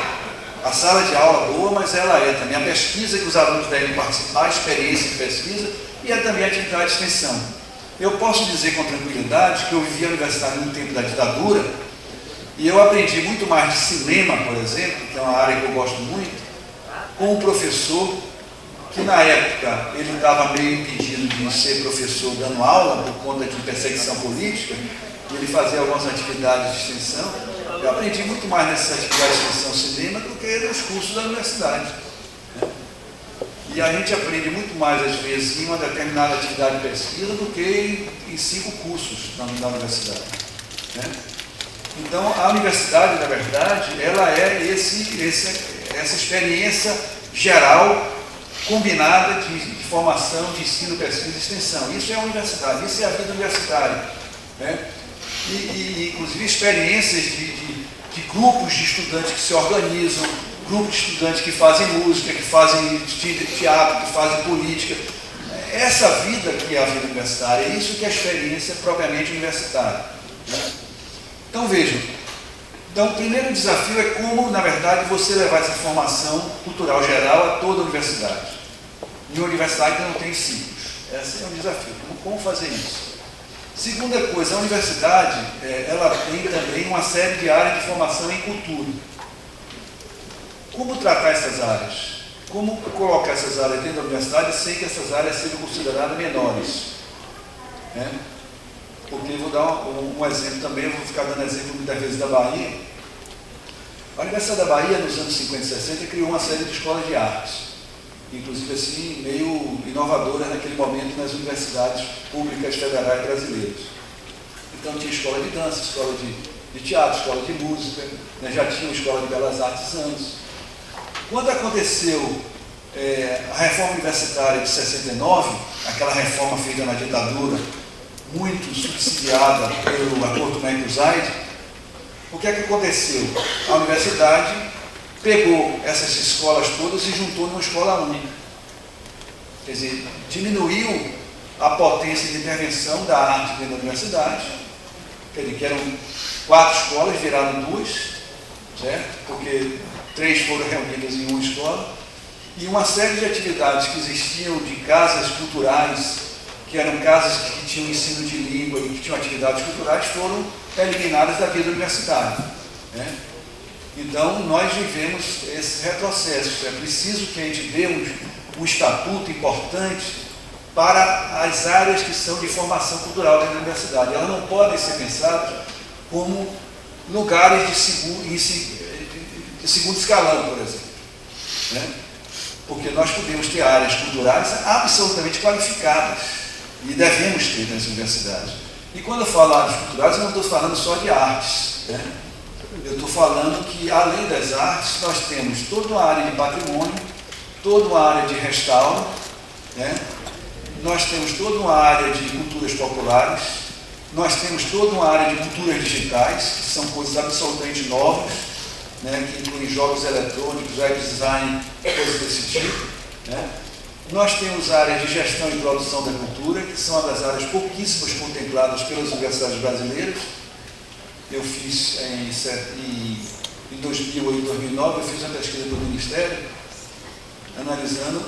a sala de aula boa, mas ela é também a pesquisa que os alunos devem participar, a experiência de pesquisa e é também a atividade de extensão. Eu posso dizer com tranquilidade que eu vivi a universidade no tempo da ditadura e eu aprendi muito mais de cinema, por exemplo, que é uma área que eu gosto muito, com um professor que na época ele estava meio impedido de ser professor dando aula por conta de perseguição política, e ele fazia algumas atividades de extensão. Eu aprendi muito mais nessas atividades de extensão cinema do que nos cursos da universidade. E a gente aprende muito mais, às vezes, em uma determinada atividade de pesquisa do que em 5 cursos na universidade. Então, a universidade, na verdade, ela é essa experiência geral combinada de formação, de ensino, pesquisa e extensão. Isso é a universidade, isso é a vida universitária. E inclusive, experiências de grupos de estudantes que se organizam, grupos de estudantes que fazem música, que fazem teatro, que fazem política. Essa vida que é a vida universitária, é isso que é a experiência propriamente universitária. Então, vejam. Então, o primeiro desafio é como, na verdade, você levar essa formação cultural geral a toda a universidade. Em uma universidade que não tem ciclos. Esse é um desafio. Como fazer isso? Segunda coisa, a universidade, ela tem também uma série de áreas de formação em cultura. Como tratar essas áreas? Como colocar essas áreas dentro da universidade sem que essas áreas sejam consideradas menores? Porque eu vou dar um exemplo também, eu vou ficar dando exemplo muitas vezes da Bahia. A Universidade da Bahia, nos anos 50 e 60, criou uma série de escolas de artes, inclusive assim, meio inovadoras naquele momento nas universidades públicas federais brasileiras. Então tinha escola de dança, escola de teatro, escola de música, já tinha uma escola de belas artes antes. Quando aconteceu a reforma universitária de 69, aquela reforma feita na ditadura, muito subsidiada pelo acordo Mercosaide, o que é que aconteceu? A universidade pegou essas escolas todas e juntou numa escola única. Quer dizer, diminuiu a potência de intervenção da arte dentro da universidade, quer dizer, que eram 4 escolas, viraram 2, certo? Porque 3 foram reunidas em uma escola, e uma série de atividades que existiam de casas culturais, que eram casas que tinham ensino de língua e que tinham atividades culturais, foram eliminadas da vida universitária. Então, nós vivemos esses retrocessos. É preciso que a gente dê um estatuto importante para as áreas que são de formação cultural dentro da universidade. Elas não podem ser pensadas como lugares de segundo escalão, por exemplo. Porque nós podemos ter áreas culturais absolutamente qualificadas e devemos ter nas universidades. E quando eu falo áreas culturais, eu não estou falando só de artes. Eu estou falando que, além das artes, nós temos toda uma área de patrimônio, toda uma área de restauro, nós temos toda uma área de culturas populares, nós temos toda uma área de culturas digitais, que são coisas absolutamente novas, que incluem jogos eletrônicos, web design, coisas desse tipo. Nós temos áreas de gestão e produção da cultura, que são uma das áreas pouquíssimas contempladas pelas universidades brasileiras. Eu fiz em 2008 e 2009, eu fiz uma pesquisa do Ministério, analisando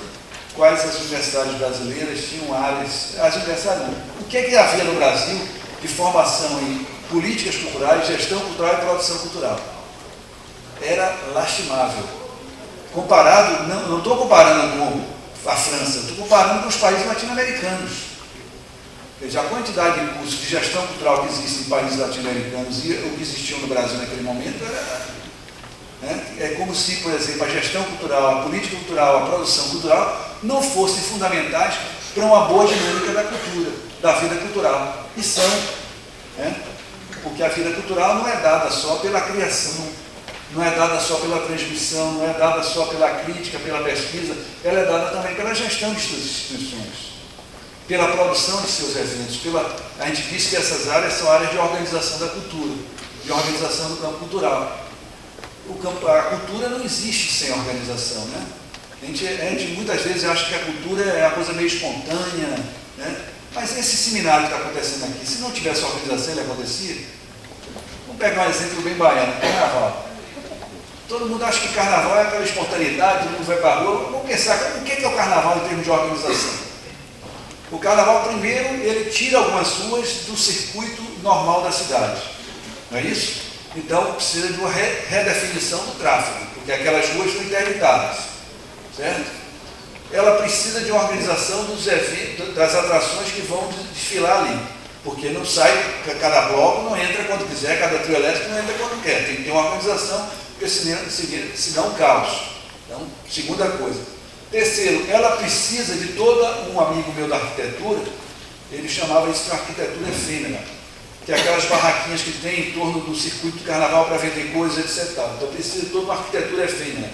quais as universidades brasileiras tinham áreas. As universidades não. O que é que havia no Brasil de formação em políticas culturais, gestão cultural e produção cultural? Era lastimável. Comparado, não estou comparando com a França, estou comparando com os países latino-americanos. A quantidade de cursos de gestão cultural que existem em países latino-americanos e o que existiam no Brasil naquele momento é como se, por exemplo, a gestão cultural, a política cultural, a produção cultural não fossem fundamentais para uma boa dinâmica da cultura, da vida cultural. E são, porque a vida cultural não é dada só pela criação não é dada só pela transmissão, não é dada só pela crítica, pela pesquisa, ela é dada também pela gestão de suas instituições, pela produção de seus eventos. A gente disse que essas áreas são áreas de organização da cultura, de organização do campo cultural. A cultura não existe sem organização, né? A gente muitas vezes acha que a cultura é uma coisa meio espontânea, né? Mas esse seminário que está acontecendo aqui, se não tivesse organização, ele acontecia? Vamos pegar um exemplo bem baiano, carnaval. Todo mundo acha que carnaval é aquela espontaneidade, todo mundo vai para a rua. Vamos pensar, o que é o carnaval em termos de organização? O carnaval, primeiro, ele tira algumas ruas do circuito normal da cidade, não é isso? Então, precisa de uma redefinição do tráfego, porque aquelas ruas estão interditadas, certo? Ela precisa de uma organização dos eventos, das atrações que vão desfilar ali, porque não sai, cada bloco não entra quando quiser, cada trio elétrico não entra quando quer, tem que ter uma organização, porque senão caos. Então, segunda coisa. Terceiro, ela precisa de toda, um amigo meu da arquitetura, ele chamava isso de arquitetura efêmera, que é aquelas barraquinhas que tem em torno do circuito do carnaval para vender coisas, etc. Então precisa de toda uma arquitetura efêmera.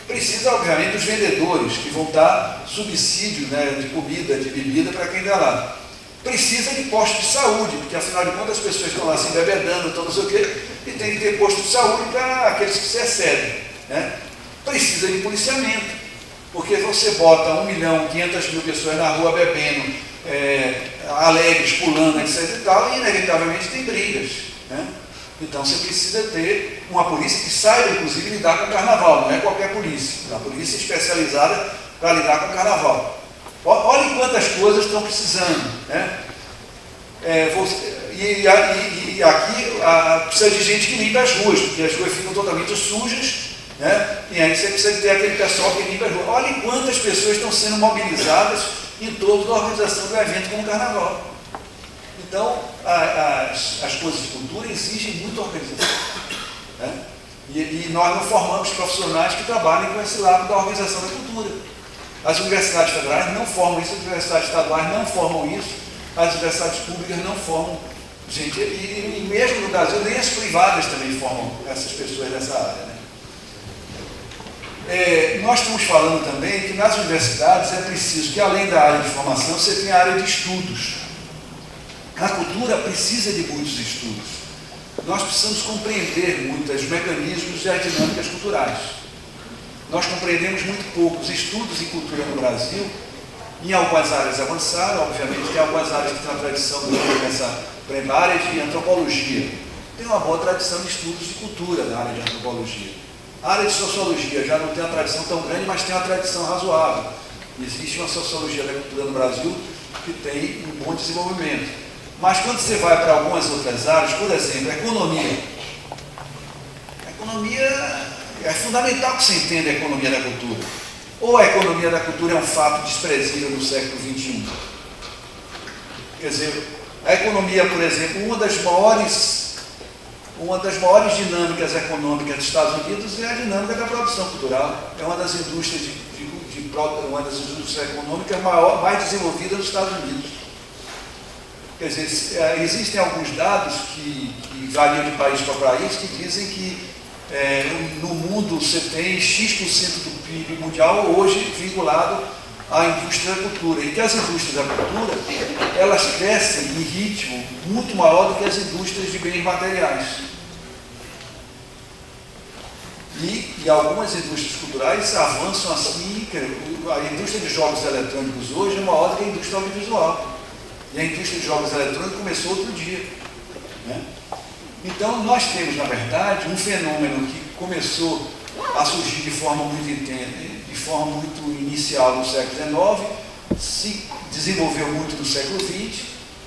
Precisa, obviamente, dos vendedores, que vão dar subsídio, né, de comida, de bebida para quem está lá. Precisa de posto de saúde, porque afinal de contas as pessoas estão lá se embebedando, estão não sei o quê, e tem que ter posto de saúde para aqueles que se excedem, né? Precisa de policiamento, porque você bota 1.500.000 pessoas na rua bebendo, alegres, pulando, etc. e tal, e inevitavelmente tem brigas, né? Então você precisa ter uma polícia que saiba, inclusive, lidar com o carnaval, não é qualquer polícia, é uma polícia especializada para lidar com o carnaval. Olhem quantas coisas estão precisando, né? E aqui precisa de gente que limpa as ruas, porque as ruas ficam totalmente sujas, né? E aí você precisa ter aquele pessoal que limpa as ruas. Olhem quantas pessoas estão sendo mobilizadas em torno da organização do evento como o carnaval. Então, as coisas de cultura exigem muita organização, né? E nós não formamos profissionais que trabalhem com esse lado da organização da cultura. As universidades federais não formam isso, as universidades estaduais não formam isso, as universidades públicas não formam gente, e mesmo no Brasil, nem as privadas também formam essas pessoas nessa área, né? Nós estamos falando também que nas universidades é preciso que, além da área de formação, você tenha a área de estudos. A cultura precisa de muitos estudos. Nós precisamos compreender muito os mecanismos e as dinâmicas culturais. Nós compreendemos muito pouco. Os estudos em cultura no Brasil, em algumas áreas avançaram, obviamente, tem algumas áreas que têm uma tradição, por exemplo, a área de antropologia. Tem uma boa tradição de estudos de cultura na área de antropologia. A área de sociologia já não tem uma tradição tão grande, mas tem uma tradição razoável. Existe uma sociologia da cultura no Brasil que tem um bom desenvolvimento. Mas quando você vai para algumas outras áreas, por exemplo, a economia. A economia é fundamental que você entenda a economia da cultura. Ou a economia da cultura é um fato desprezível no século XXI? Quer dizer, a economia, por exemplo, uma das maiores dinâmicas econômicas dos Estados Unidos é a dinâmica da produção cultural. É uma das indústrias, uma das indústrias econômicas mais desenvolvidas dos Estados Unidos. Quer dizer, existem alguns dados que variam de país para país que dizem que no mundo você tem X% do PIB mundial hoje vinculado à indústria da cultura, e que as indústrias da cultura elas crescem em ritmo muito maior do que as indústrias de bens materiais. E algumas indústrias culturais avançam assim, a indústria de jogos eletrônicos hoje é maior do que a indústria audiovisual. E a indústria de jogos eletrônicos começou outro dia, né? Então, nós temos, na verdade, um fenômeno que começou a surgir de forma muito intensa, de forma muito inicial no século XIX, se desenvolveu muito no século XX,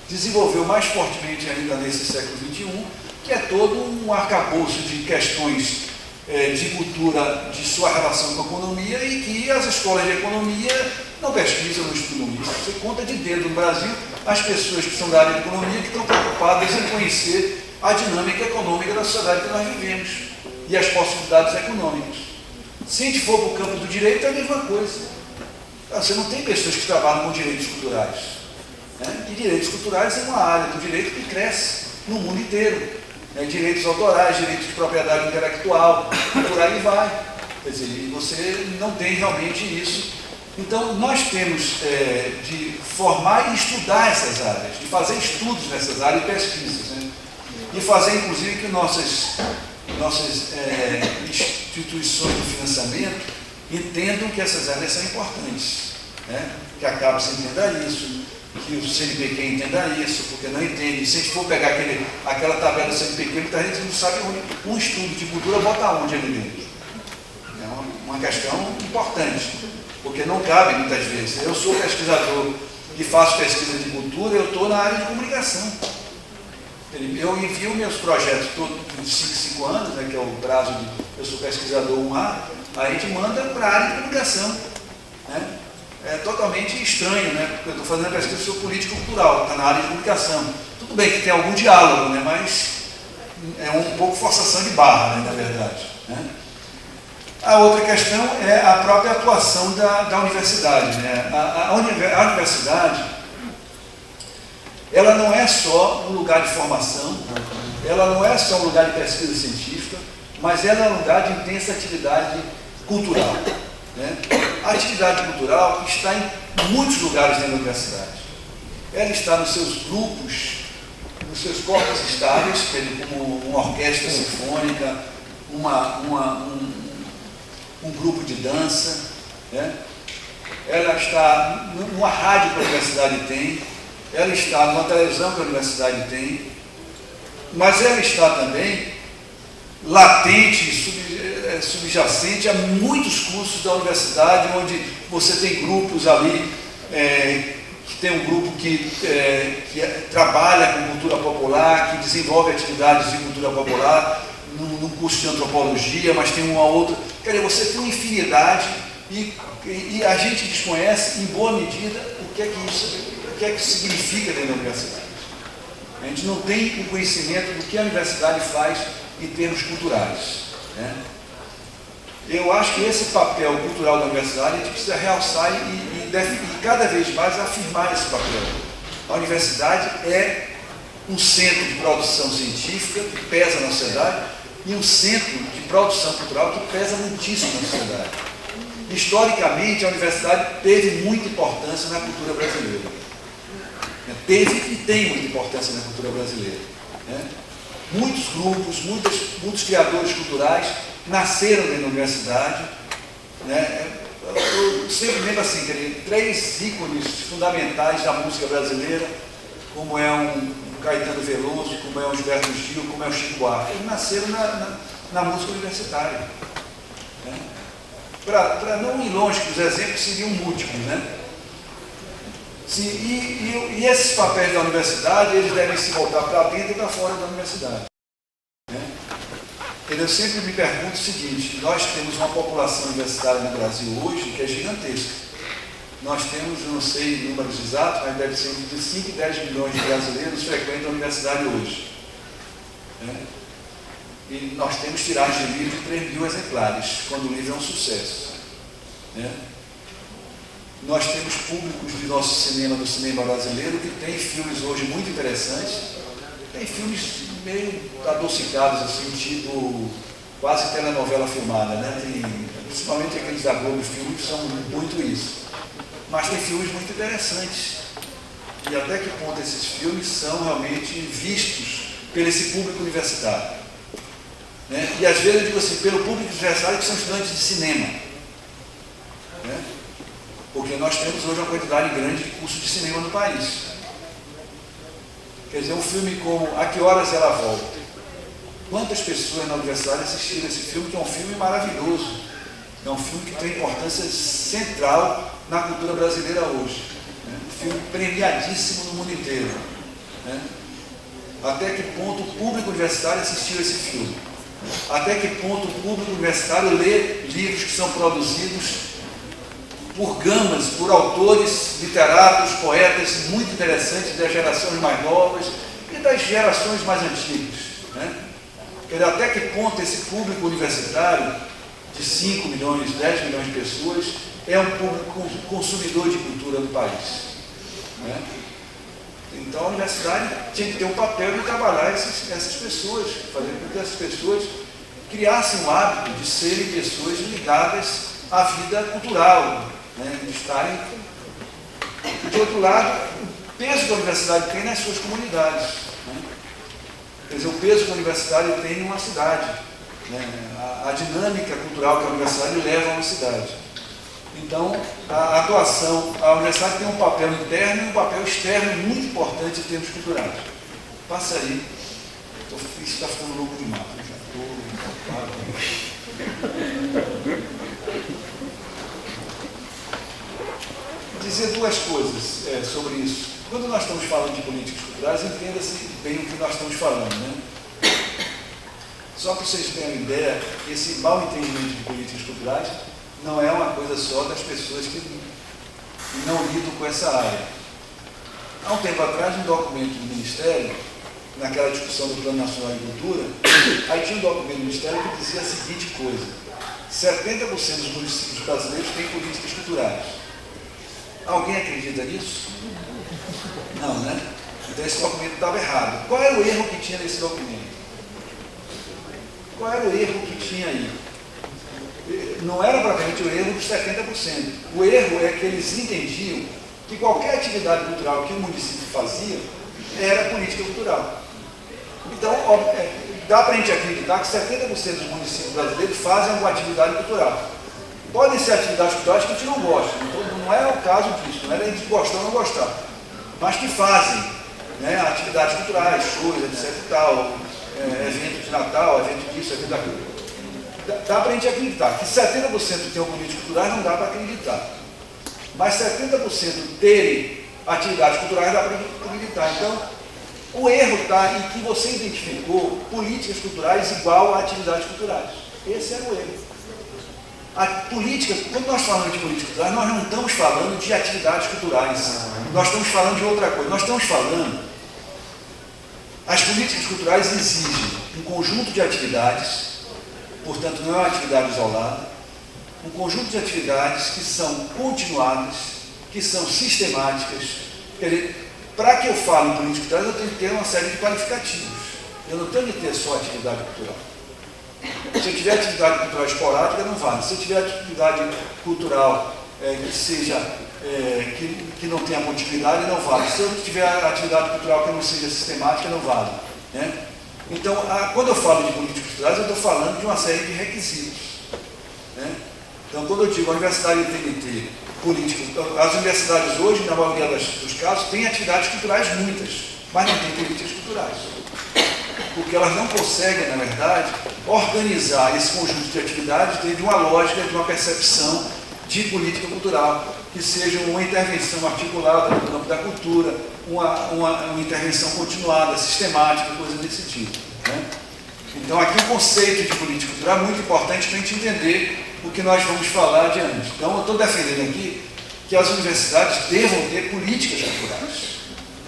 desenvolveu mais fortemente ainda nesse século XXI, que é todo um arcabouço de questões de cultura, de sua relação com a economia, e que as escolas de economia não pesquisam, não estudam isso. Você conta de dedo no Brasil as pessoas que são da área de economia que estão preocupadas em conhecer a dinâmica econômica da sociedade que nós vivemos e as possibilidades econômicas. Se a gente for para o campo do direito, é a mesma coisa. Você não tem pessoas que trabalham com direitos culturais, né? E direitos culturais é uma área do direito que cresce no mundo inteiro. né, direitos autorais, direitos de propriedade intelectual, e por aí vai. Quer dizer, você não tem realmente isso. Então, nós temos de formar e estudar essas áreas, de fazer estudos nessas áreas e pesquisas, né? E fazer, inclusive, que nossas instituições de financiamento entendam que essas áreas são importantes, né? Que a CAPES entenda isso, que o CNPq entenda isso, porque não entende. Se a gente for pegar aquela tabela do CNPq, muita gente não sabe um estudo de cultura bota onde ali dentro. É uma questão importante, porque não cabe muitas vezes. Eu sou pesquisador e faço pesquisa de cultura, eu estou na área de comunicação. Eu envio meus projetos todos de 5 anos, né, que é o prazo de eu sou pesquisador 1A, aí a gente manda para a área de comunicação, né? É totalmente estranho, né? Porque eu estou fazendo a pesquisa sobre política cultural, está na área de comunicação. Tudo bem que tem algum diálogo, né? Mas é um pouco forçação de barra, né, na verdade, né? A outra questão é a própria atuação da universidade, né? A universidade, ela não é só um lugar de formação, ela não é só um lugar de pesquisa científica, mas ela é um lugar de intensa atividade cultural, né? A atividade cultural está em muitos lugares dentro da universidade. Ela está nos seus grupos, nos seus corpos estáveis, como uma orquestra sinfônica, um grupo de dança, né? Ela está numa rádio que a universidade tem, ela está numa televisão que a universidade tem, mas ela está também latente, subjacente a muitos cursos da universidade, onde você tem grupos ali, que tem um grupo que trabalha com cultura popular, que desenvolve atividades de cultura popular, num curso de antropologia, mas tem uma outra. Quer dizer, você tem uma infinidade e a gente desconhece, em boa medida, o que é que isso significa dentro da universidade. A gente não tem o conhecimento do que a universidade faz em termos culturais, né? Eu acho que esse papel cultural da universidade a gente precisa realçar e cada vez mais afirmar esse papel. A universidade é um centro de produção científica que pesa na sociedade e um centro de produção cultural que pesa muitíssimo na sociedade. Historicamente, a universidade teve muita importância na cultura brasileira. Teve e tem muita importância na cultura brasileira, né? Muitos grupos, muitos criadores culturais nasceram dentro da universidade, né? Eu sempre lembro assim, que 3 ícones fundamentais da música brasileira, como é um Caetano Veloso, como é o Gilberto Gil, como é o Chico Buarque, eles nasceram na música universitária, né? Para não ir longe, que os exemplos seriam múltiplos, né? E esses papéis da universidade, eles devem se voltar para dentro e para fora da universidade, né? Eu sempre me pergunto o seguinte: nós temos uma população universitária no Brasil hoje que é gigantesca. Nós temos, não sei números exatos, mas deve ser entre 5 e 10 milhões de brasileiros frequentam a universidade hoje, né? E nós temos tiragens de livro de 3 mil exemplares, quando o livro é um sucesso, né? Nós temos públicos do nosso cinema, do cinema brasileiro, que tem filmes hoje muito interessantes, tem filmes meio adocicados, assim, tipo quase telenovela filmada, né? Principalmente aqueles da Globo Filmes que são muito isso. Mas tem filmes muito interessantes. E até que ponto esses filmes são realmente vistos por esse público universitário, né? E às vezes eu digo assim, pelo público universitário que são estudantes de cinema, né? Porque nós temos hoje uma quantidade grande de cursos de cinema no país. Quer dizer, um filme como A Que Horas Ela Volta. Quantas pessoas na universidade assistiram esse filme, que é um filme maravilhoso. É um filme que tem importância central na cultura brasileira hoje, né? Um filme premiadíssimo no mundo inteiro, né? Até que ponto o público universitário assistiu esse filme? Até que ponto o público universitário lê livros que são produzidos por gamas, por autores, literatos, poetas muito interessantes das gerações mais novas e das gerações mais antigas, né? Até que ponto esse público universitário de 5 milhões, 10 milhões de pessoas é um público consumidor de cultura do país, né? Então a universidade tinha que ter um papel de trabalhar essas pessoas, fazer com que essas pessoas criassem o hábito de serem pessoas ligadas à vida cultural, né, de estarem. De outro lado, o peso que a universidade tem nas suas comunidades. Né? Quer dizer, o peso que a universidade tem em uma cidade. Né? A dinâmica cultural que a universidade leva a uma cidade. Então, a atuação, a universidade tem um papel interno e um papel externo muito importante em termos culturais. Passa aí. Isso está ficando louco demais. Dizer duas coisas sobre isso. Quando nós estamos falando de políticas culturais, entenda-se bem o que nós estamos falando. Né? Só para vocês terem uma ideia, esse mau entendimento de políticas culturais não é uma coisa só das pessoas que não lidam com essa área. Há um tempo atrás, um documento do Ministério, naquela discussão do Plano Nacional de Cultura, aí tinha um documento do Ministério que dizia a seguinte coisa: 70% dos municípios brasileiros têm políticas culturais. Alguém acredita nisso? Não, né? Então esse documento estava errado. Qual era o erro que tinha nesse documento? Qual era o erro que tinha aí? Não era propriamente o erro dos 70%. O erro é que eles entendiam que qualquer atividade cultural que o município fazia era política cultural. Então, dá para a gente acreditar que 70% dos municípios brasileiros fazem alguma atividade cultural. Podem ser atividades culturais que a gente não gosta, não é o caso disso, não é a gente gostar ou não gostar, mas que fazem, né, atividades culturais, shows, etc e tal, evento de Natal, evento disso, evento daquilo. Dá para a gente acreditar que 70% tenham políticas culturais, não dá para acreditar. Mas 70% terem atividades culturais, dá para acreditar. Então, o erro está em que você identificou políticas culturais igual a atividades culturais. Esse era o erro. A política, quando nós falamos de políticas culturais, nós não estamos falando de atividades culturais. Nós estamos falando de outra coisa. Nós estamos falando, as políticas culturais exigem um conjunto de atividades, portanto não é uma atividade isolada, um conjunto de atividades que são continuadas, que são sistemáticas. Quer dizer, para que eu fale em políticas culturais, eu tenho que ter uma série de qualificativos. Eu não tenho que ter só atividade cultural. Se eu tiver atividade cultural esporádica, não vale. Se eu tiver atividade cultural que seja, que não tenha continuidade, não vale. Se eu tiver atividade cultural que não seja sistemática, não vale. Né? Então, quando eu falo de políticas culturais, eu estou falando de uma série de requisitos. Né? Então, quando eu digo a universidade tem que ter política, as universidades hoje, na maioria dos casos, têm atividades culturais muitas, mas não têm políticas culturais. Porque elas não conseguem, na verdade, organizar esse conjunto de atividades dentro de uma lógica, de uma percepção de política cultural, que seja uma intervenção articulada no campo da cultura, uma intervenção continuada, sistemática, coisa desse tipo. Né? Então, aqui o conceito de política cultural é muito importante para a gente entender o que nós vamos falar adiante. Então, eu estou defendendo aqui que as universidades devam ter políticas culturais.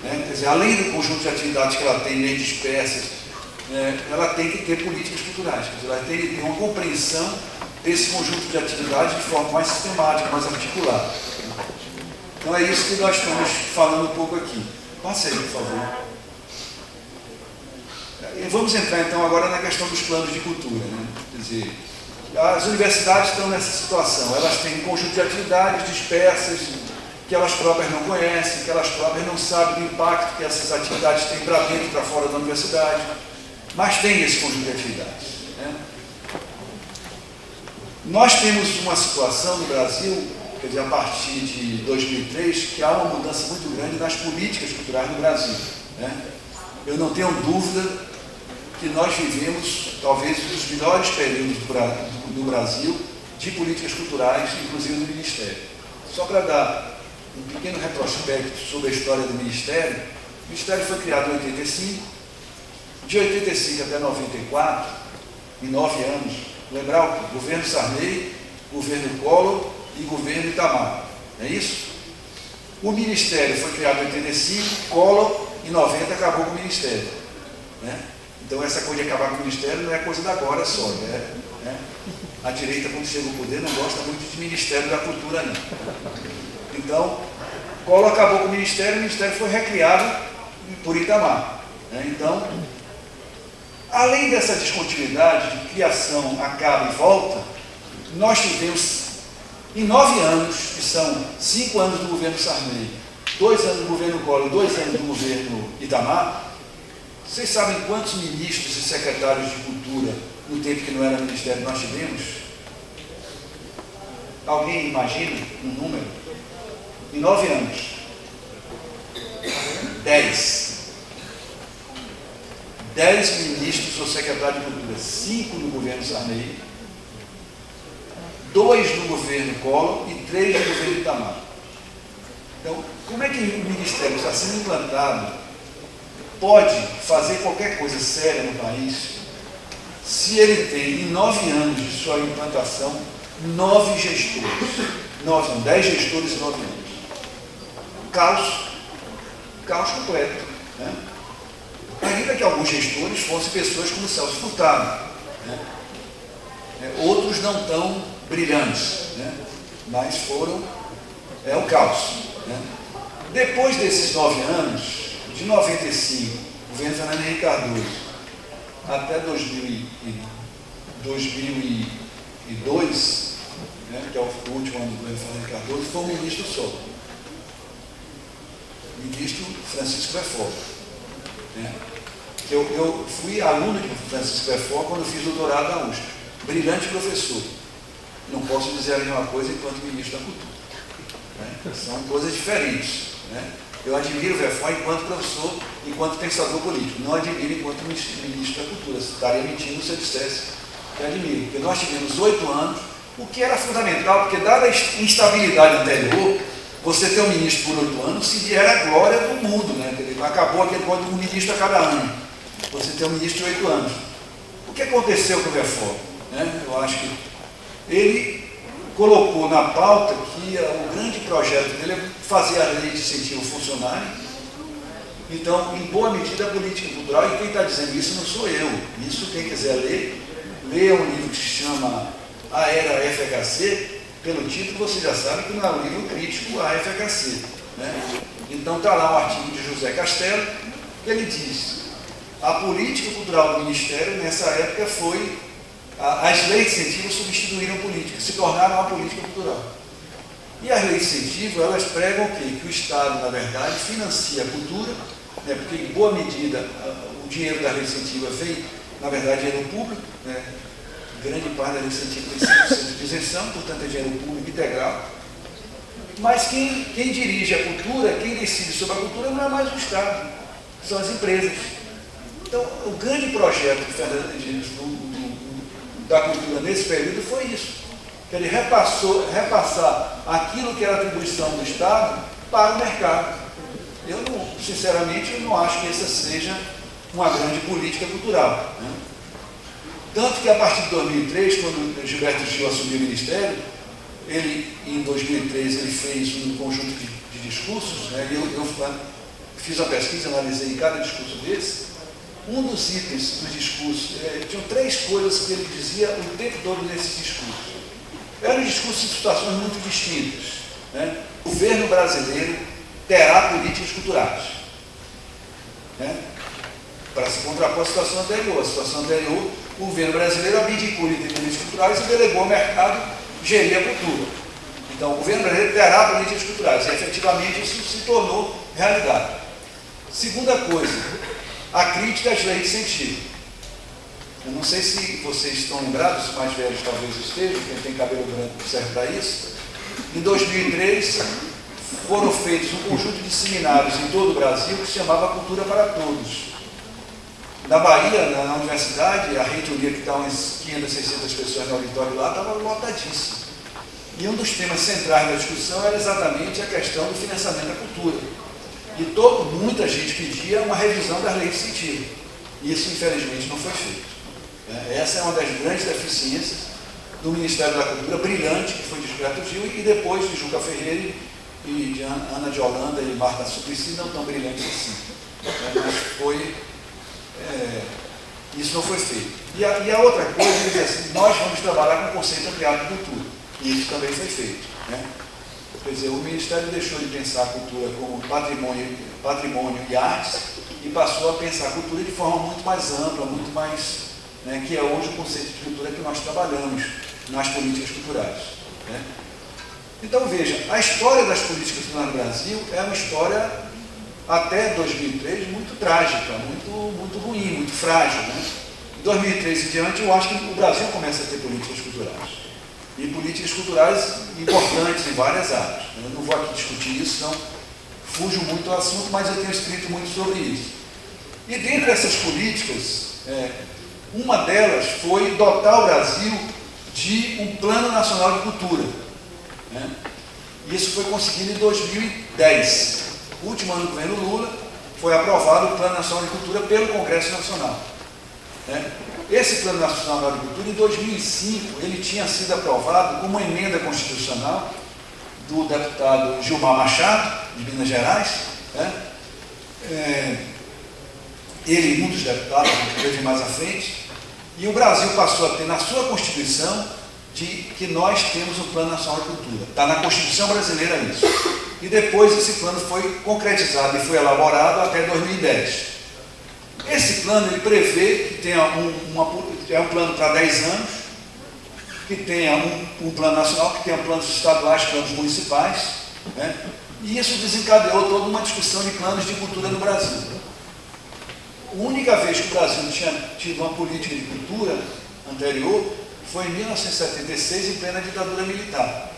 Né? Quer dizer, além do conjunto de atividades que ela tem, bem dispersas, ela tem que ter políticas culturais. Quer dizer, ela tem que ter uma compreensão desse conjunto de atividades de forma mais sistemática, mais articulada. Então, é isso que nós estamos falando um pouco aqui. Passe aí, por favor. E vamos entrar, então, agora na questão dos planos de cultura. Né? Quer dizer, as universidades estão nessa situação. Elas têm um conjunto de atividades dispersas, que elas próprias não conhecem, que elas próprias não sabem do impacto que essas atividades têm para dentro e para fora da universidade, mas tem esse conjunto de atividades. Né? Nós temos uma situação no Brasil, quer dizer, a partir de 2003, que há uma mudança muito grande nas políticas culturais no Brasil. Né? Eu não tenho dúvida que nós vivemos, talvez, um dos melhores períodos do Brasil de políticas culturais, inclusive do Ministério. Só para dar um pequeno retrospecto sobre a história do Ministério, o Ministério foi criado em 85, de 85 até 94, em 9 anos, lembrar o governo Sarney, governo Collor e governo Itamar, não é isso? O Ministério foi criado em 85, Collor, em 90, acabou com o Ministério. Né? Então, essa coisa de acabar com o Ministério não é coisa da agora só. Né? A direita, quando chega ao poder, não gosta muito de Ministério da Cultura, não. Então, Collor acabou com o Ministério foi recriado por Itamar. Né? Então, além dessa descontinuidade de criação, acaba e volta, nós tivemos, em 9 anos, que são 5 anos do governo Sarney, 2 anos do governo Collor, 2 anos do governo Itamar, vocês sabem quantos ministros e secretários de cultura, no tempo que não era ministério, nós tivemos? Alguém imagina um número? Em 9 anos. 10. 10 ministros ou secretários de cultura. 5 no governo Sarney, 2 no governo Collor e 3 no governo Itamar. Então, como é que o ministério está sendo implantado pode fazer qualquer coisa séria no país se ele tem, em 9 anos de sua implantação, 9 gestores? 10 gestores em 9 anos. Caos completo. Né? Ainda que alguns gestores fossem pessoas como Celso Furtado. Né? Outros não tão brilhantes, né? Mas foram o caos. Né? Depois desses 9 anos, de 95, o governo Fernando Henrique Cardoso, até 2002, né, que é o último ano do governo Fernando Henrique Cardoso, foi um ministro só. Ministro Francisco Verfol. Né? Eu fui aluno de Francisco Verfol quando fiz doutorado na USP. Brilhante professor. Não posso dizer a mesma coisa enquanto ministro da Cultura. Né? São coisas diferentes. Né? Eu admiro o Verfol enquanto professor, enquanto pensador político. Não admiro enquanto ministro da Cultura. Estaria mentindo se eu dissesse que admiro. Porque nós tivemos 8 anos, o que era fundamental, porque dada a instabilidade anterior, você ter um ministro por 8 anos era a glória do mundo. Né? Acabou aquele quando um ministro a cada ano. Você ter um ministro de 8 anos. O que aconteceu com o Verfol? Né? Eu acho que ele colocou na pauta que o grande projeto dele é fazer a lei de incentivo funcionarem. Então, em boa medida, a política cultural, e quem está dizendo isso não sou eu. Isso, quem quiser ler, leia um livro que se chama A Era FHC. Pelo título, você já sabe que não é um livro crítico à FHC. Né? Então, está lá um artigo de José Castelo, que ele diz: a política cultural do Ministério, nessa época, foi as leis de incentivo substituíram a política, se tornaram a política cultural. E as leis de incentivo, elas pregam o quê? Que o Estado, na verdade, financia a cultura, né, porque, em boa medida, o dinheiro da lei de incentivo vem, na verdade, dinheiro público, né, grande parte da lei de incentivo tem 5% de isenção, portanto, é dinheiro público integral. Mas quem dirige a cultura, quem decide sobre a cultura, não é mais o Estado, são as empresas. Então, o grande projeto do Fernando da cultura nesse período foi isso, que ele repassar aquilo que era atribuição do Estado para o mercado. Eu, sinceramente, eu não acho que essa seja uma grande política cultural. Né? Tanto que, a partir de 2003, quando Gilberto Gil assumiu o Ministério, ele, em 2003, ele fez um conjunto de discursos, né? Eu fiz a pesquisa, analisei cada discurso desse. Um dos itens do discurso, tinham 3 coisas que ele dizia o tempo todo nesses discursos. Eram discursos em situações muito distintas. Né? O governo brasileiro terá políticas culturais. Né? Para se contrapor à situação anterior. A situação anterior, o governo brasileiro abdicou de políticas culturais e delegou ao mercado gerir a cultura. Então, o governo brasileiro terá políticas culturais. E, efetivamente, isso se tornou realidade. Segunda coisa, a crítica às leis de incentivo. Eu não sei se vocês estão lembrados, os mais velhos talvez estejam, quem tem cabelo branco serve para isso. Em 2003, foram feitos um conjunto de seminários em todo o Brasil que se chamava Cultura para Todos. Na Bahia, na universidade, a reitoria, que está umas 500, 600 pessoas no auditório lá, estava lotadíssima. E um dos temas centrais da discussão era exatamente a questão do financiamento da cultura. E muita gente pedia uma revisão das leis de incentivo. Isso, infelizmente, não foi feito. Essa é uma das grandes deficiências do Ministério da Cultura, brilhante, que foi de Gilberto Gil, e depois de Juca Ferreira e de Ana de Holanda e Marta Suplicy, não tão brilhantes assim. Mas isso não foi feito. E a outra coisa, ele diz assim: nós vamos trabalhar com o conceito ampliado de cultura. E isso também foi feito. Né? Quer dizer, o Ministério deixou de pensar a cultura como patrimônio e artes e passou a pensar a cultura de forma muito mais ampla, muito mais, né, que é hoje o conceito de cultura que nós trabalhamos nas políticas culturais. Né? Então, veja, a história das políticas culturais no Brasil é uma história, até 2003, muito trágica, muito ruim, muito frágil. Né? Em 2003 e diante, eu acho que o Brasil começa a ter políticas culturais. E políticas culturais importantes em várias áreas. Eu não vou aqui discutir isso, senão fujo muito do assunto, mas eu tenho escrito muito sobre isso. E dentre essas políticas, uma delas foi dotar o Brasil de um Plano Nacional de Cultura. Né? Isso foi conseguido em 2010. O último ano do governo Lula foi aprovado o Plano Nacional de Cultura pelo Congresso Nacional. Né? Esse Plano Nacional de Cultura, em 2005, ele tinha sido aprovado com uma emenda constitucional do deputado Gilmar Machado, de Minas Gerais. Né? Ele, um dos deputados, que teve mais à frente, e o Brasil passou a ter na sua Constituição que nós temos um Plano Nacional de Cultura. Está na Constituição brasileira isso. E depois esse plano foi concretizado e foi elaborado até 2010. Esse plano ele prevê que tenha um plano para 10 anos, que tenha um plano nacional, que tenha planos estaduais, planos municipais, né? E isso desencadeou toda uma discussão de planos de cultura no Brasil. A única vez que o Brasil tinha tido uma política de cultura anterior foi em 1976, em plena ditadura militar.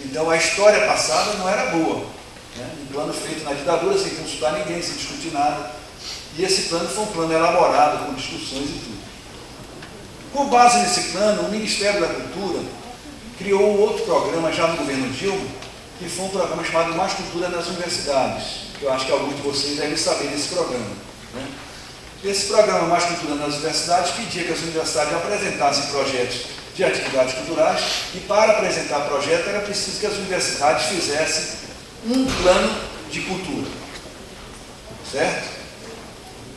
Então a história passada não era boa. Né? Um plano feito na ditadura, sem consultar ninguém, sem discutir nada. E esse plano foi um plano elaborado, com discussões e tudo. Com base nesse plano, o Ministério da Cultura criou um outro programa, já no governo Dilma, que foi um programa chamado Mais Cultura nas Universidades, que eu acho que alguns de vocês devem saber desse programa. Né? Esse programa Mais Cultura nas Universidades pedia que as universidades apresentassem projetos de atividades culturais, e para apresentar projeto era preciso que as universidades fizessem um plano de cultura. Certo?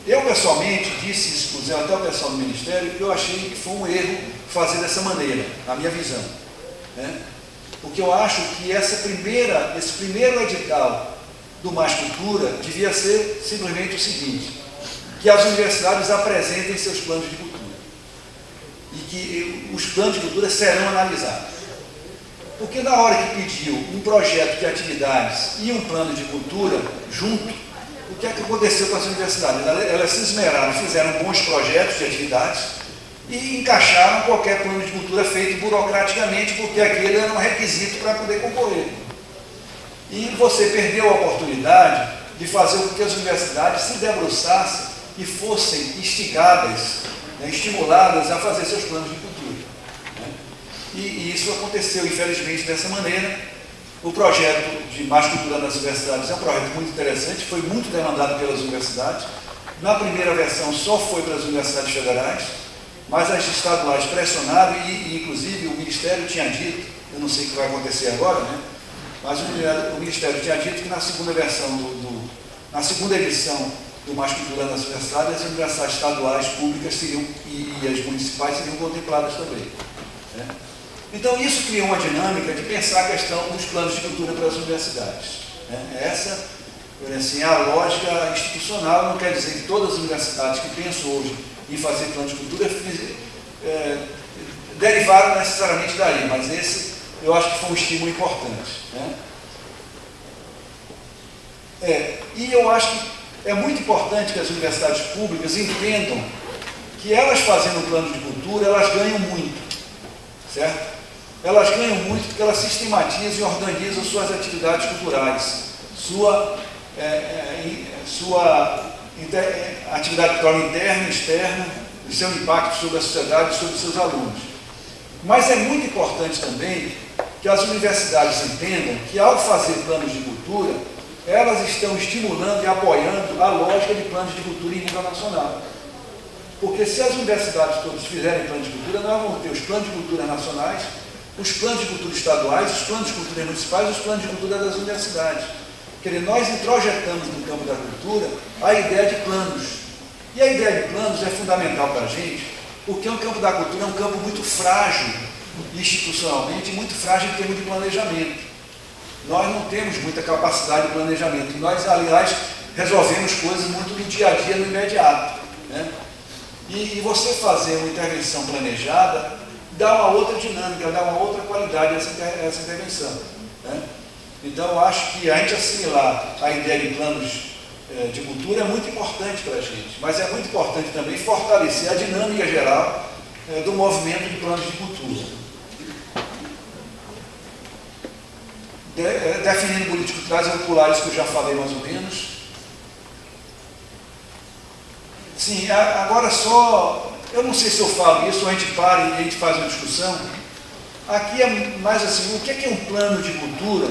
Eu, pessoalmente, disse isso, inclusive até o pessoal do Ministério, que eu achei que foi um erro fazer dessa maneira, na minha visão. Né? Porque eu acho que esse primeiro edital do Mais Cultura devia ser simplesmente o seguinte: que as universidades apresentem seus planos de cultura. E que os planos de cultura serão analisados. Porque na hora que pediu um projeto de atividades e um plano de cultura junto, o que é que aconteceu com as universidades? Elas se esmeraram, fizeram bons projetos de atividades e encaixaram qualquer plano de cultura feito burocraticamente, porque aquele era um requisito para poder concorrer. E você perdeu a oportunidade de fazer com que as universidades se debruçassem e fossem instigadas, né, estimuladas a fazer seus planos de cultura. Né? E isso aconteceu, infelizmente, dessa maneira. O projeto de Mais Cultura nas Universidades é um projeto muito interessante, foi muito demandado pelas universidades. Na primeira versão só foi para as universidades federais, mas as estaduais pressionaram e inclusive, o Ministério tinha dito, eu não sei o que vai acontecer agora, né? Mas o Ministério tinha dito que na segunda versão, na segunda edição do Mais Cultura nas Universidades, as universidades estaduais públicas seriam, e as municipais seriam contempladas também. Né? Então, isso criou uma dinâmica de pensar a questão dos planos de cultura para as universidades. Né? Essa assim, é a lógica institucional, não quer dizer que todas as universidades que pensam hoje em fazer planos de cultura derivaram necessariamente daí, mas esse eu acho que foi um estímulo importante. Né? E eu acho que é muito importante que as universidades públicas entendam que elas fazendo um plano de cultura, elas ganham muito. Certo? Elas ganham muito porque elas sistematizam e organizam suas atividades culturais, sua atividade cultural interna e externa, o seu impacto sobre a sociedade e sobre os seus alunos. Mas é muito importante também que as universidades entendam que, ao fazer planos de cultura, elas estão estimulando e apoiando a lógica de planos de cultura em nível nacional. Porque se as universidades todas fizerem planos de cultura, nós vamos ter os planos de cultura nacionais, os planos de cultura estaduais, os planos de cultura municipais e os planos de cultura das universidades. Quer dizer, nós introjetamos no campo da cultura a ideia de planos. E a ideia de planos é fundamental para a gente, porque o campo da cultura é um campo muito frágil, institucionalmente, muito frágil em termos de planejamento. Nós não temos muita capacidade de planejamento. Nós, aliás, resolvemos coisas muito do dia a dia, no imediato, né? E você fazer uma intervenção planejada dá uma outra dinâmica, dá uma outra qualidade a essa intervenção, né? Então, eu acho que a gente assimilar a ideia de planos de cultura é muito importante para a gente, mas é muito importante também fortalecer a dinâmica geral do movimento de planos de cultura. Definindo político traz, eu vou pular isso que eu já falei mais ou menos. Sim, agora só, eu não sei se eu falo isso, ou a gente para e a gente faz uma discussão. Aqui é mais assim, o que é um plano de cultura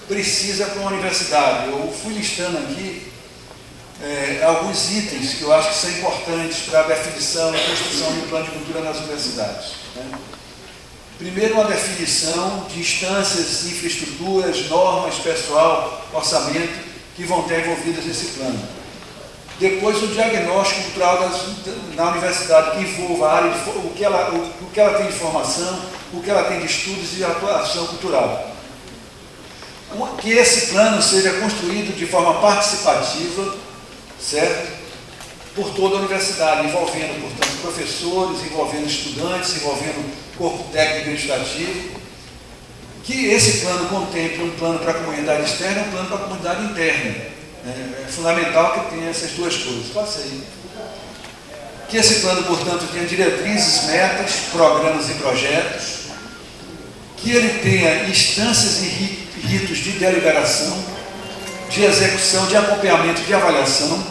precisa para uma universidade? Eu fui listando aqui alguns itens que eu acho que são importantes para a definição e construção de um plano de cultura nas universidades, né? Primeiro, uma definição de instâncias, infraestruturas, normas, pessoal, orçamento que vão ter envolvidas nesse plano. Depois, o diagnóstico cultural na universidade, que envolva a área o que ela tem de formação, o que ela tem de estudos e atuação cultural. Que esse plano seja construído de forma participativa, certo? Por toda a universidade, envolvendo, portanto, professores, envolvendo estudantes, envolvendo corpo técnico e administrativo. Que esse plano contemple um plano para a comunidade externa e um plano para a comunidade interna. É fundamental que tenha essas duas coisas. Passa aí. Que esse plano, portanto, tenha diretrizes, metas, programas e projetos. Que ele tenha instâncias e ritos de deliberação, de execução, de acompanhamento, de avaliação.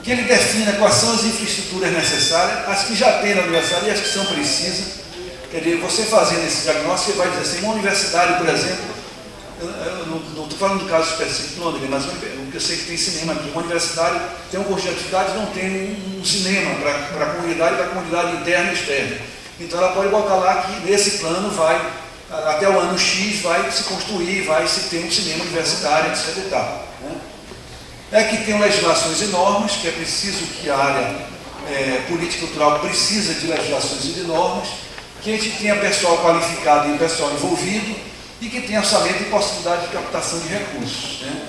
Que ele defina quais são as infraestruturas necessárias, as que já tem na universidade e as que são precisas. Quer dizer, você fazendo esse diagnóstico, você vai dizer assim, uma universidade, por exemplo, eu não estou falando do caso específico de Londrina, mas eu sei que tem cinema aqui. Uma universidade tem um conjunto de atividades, não tem um cinema para a comunidade interna e externa. Então ela pode botar lá que nesse plano vai, até o ano X, vai se construir, vai se ter um cinema universitário, etc. e tal, né? É que tem legislações e normas, que é preciso que a área política cultural precisa de legislações e de normas, que a gente tenha pessoal qualificado e pessoal envolvido, e que tenha orçamento e possibilidade de captação de recursos, né?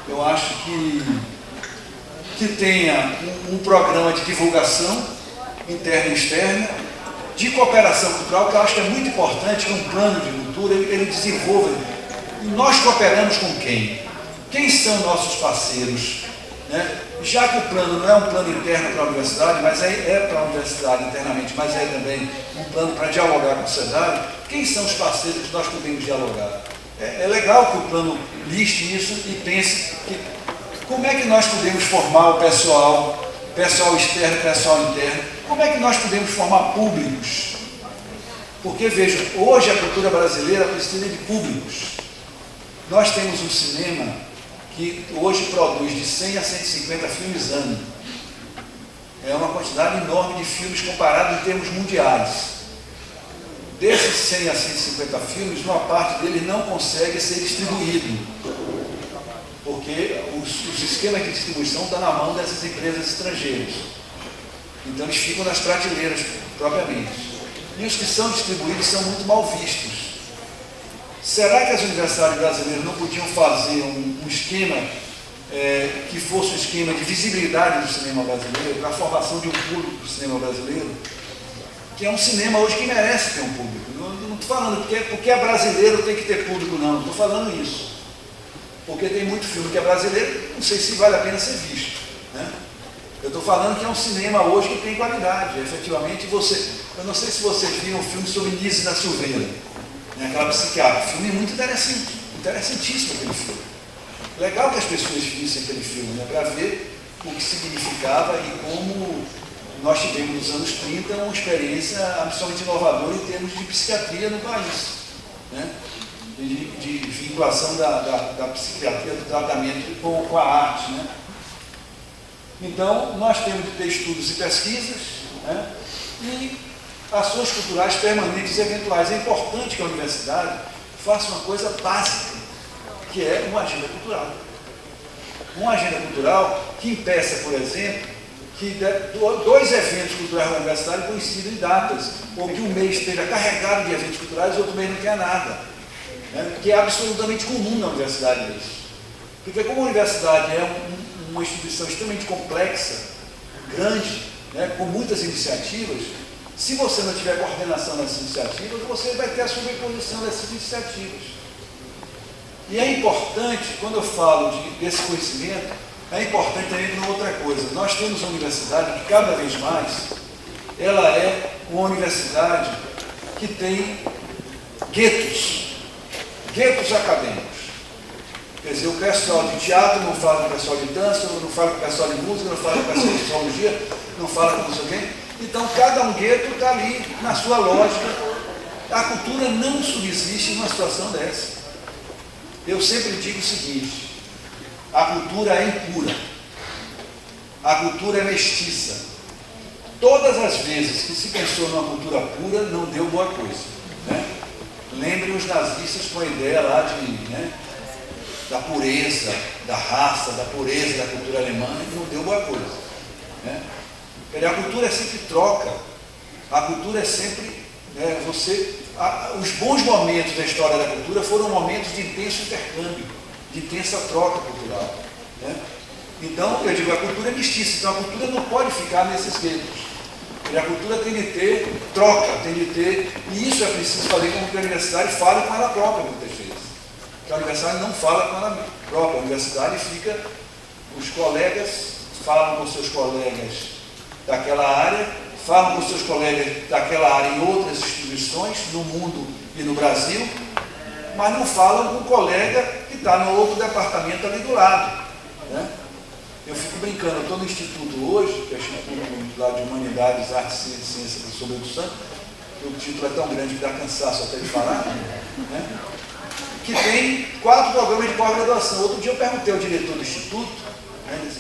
Eu acho que tenha um programa de divulgação interna e externa, de cooperação cultural, que eu acho que é muito importante que um plano de cultura ele desenvolva. E nós cooperamos com quem? Quem são nossos parceiros, né? Já que o plano não é um plano interno para a universidade, mas é para a universidade internamente, mas é também um plano para dialogar com a sociedade, quem são os parceiros que nós podemos dialogar? É legal que o plano liste isso e pense que como é que nós podemos formar o pessoal externo, pessoal interno, como é que nós podemos formar públicos? Porque, veja, hoje a cultura brasileira precisa de públicos. Nós temos um cinema que hoje produz de 100 a 150 filmes ano. É uma quantidade enorme de filmes comparado em termos mundiais. Desses 100 a 150 filmes, uma parte deles não consegue ser distribuído, porque os esquemas de distribuição estão na mão dessas empresas estrangeiras. Então eles ficam nas prateleiras propriamente. E os que são distribuídos são muito mal vistos. Será que as universidades brasileiras não podiam fazer um esquema que fosse um esquema de visibilidade do cinema brasileiro, para a formação de um público do cinema brasileiro, que é um cinema hoje que merece ter um público? Não estou falando porque é brasileiro tem que ter público, não estou falando isso. Porque tem muito filme que é brasileiro, não sei se vale a pena ser visto, né? Eu estou falando que é um cinema hoje que tem qualidade. Efetivamente, eu não sei se vocês viram um filme sobre Nise da Silveira, né, aquela psiquiatra. Filme muito interessante, interessantíssimo aquele filme. Legal que as pessoas vissem aquele filme, né, para ver o que significava e como nós tivemos nos anos 30 uma experiência absolutamente inovadora em termos de psiquiatria no país, né? De vinculação da psiquiatria, do tratamento com a arte, né? Então, nós temos de ter estudos e pesquisas, né? E ações culturais permanentes e eventuais. É importante que a universidade faça uma coisa básica, que é uma agenda cultural. Uma agenda cultural que impeça, por exemplo, que dois eventos culturais da universidade coincidam em datas, ou que um mês esteja carregado de eventos culturais e outro mês não tenha nada, né? Que é absolutamente comum na universidade isso. Porque como a universidade é uma instituição extremamente complexa, grande, né, com muitas iniciativas, se você não tiver coordenação dessas iniciativas, você vai ter a sobreposição dessas iniciativas. E é importante, quando eu falo desse conhecimento, é importante também uma outra coisa. Nós temos uma universidade que cada vez mais, ela é uma universidade que tem guetos acadêmicos. Quer dizer, o pessoal de teatro não fala com o pessoal de dança, não fala com o pessoal de música, não fala com o pessoal de psicologia, não fala com não sei quem. Então, cada um gueto está ali na sua lógica. A cultura não subsiste numa situação dessa. Eu sempre digo o seguinte: a cultura é impura, a cultura é mestiça. Todas as vezes que se pensou numa cultura pura, não deu boa coisa. Né? Lembrem os nazistas com a ideia lá de, né, da pureza, da raça, da pureza da cultura alemã, e não deu boa coisa. Né? A cultura é sempre troca, a cultura é sempre, né, os bons momentos da história da cultura foram momentos de intenso intercâmbio, de intensa troca cultural. Né? Então, eu digo, a cultura é mestiça, então a cultura não pode ficar nesses guetos. A cultura tem de ter troca, tem de ter, e isso é preciso fazer com que a universidade fale com ela própria, muitas vezes. Porque a universidade não fala com ela própria, a universidade fica, os colegas falam com seus colegas daquela área, falam com seus colegas daquela área em outras instituições, no mundo e no Brasil, mas não falam com o colega que está no outro departamento ali do lado. Né? Eu fico brincando, eu estou no Instituto hoje, que é o Instituto lá de Humanidades, Artes e Ciências do Sobre do Santo, que o título é tão grande que dá cansaço até de falar, né? Que tem 4 programas de pós-graduação. Outro dia eu perguntei ao diretor do Instituto, né,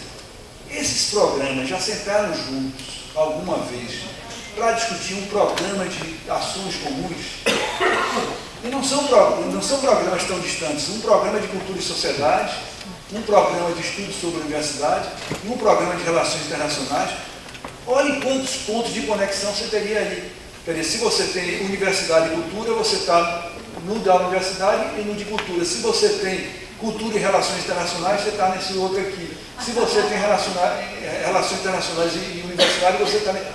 esses programas já sentaram juntos alguma vez para discutir um programa de ações comuns? E não são programas tão distantes, um programa de cultura e sociedade, um programa de estudo sobre a universidade e um programa de relações internacionais. Olhem quantos pontos de conexão você teria aí. Quer dizer, se você tem universidade e cultura, você está no da universidade e no de cultura. Se você tem cultura e relações internacionais, você está nesse outro aqui. Se você tem relações internacionais e universidade, você está nesse.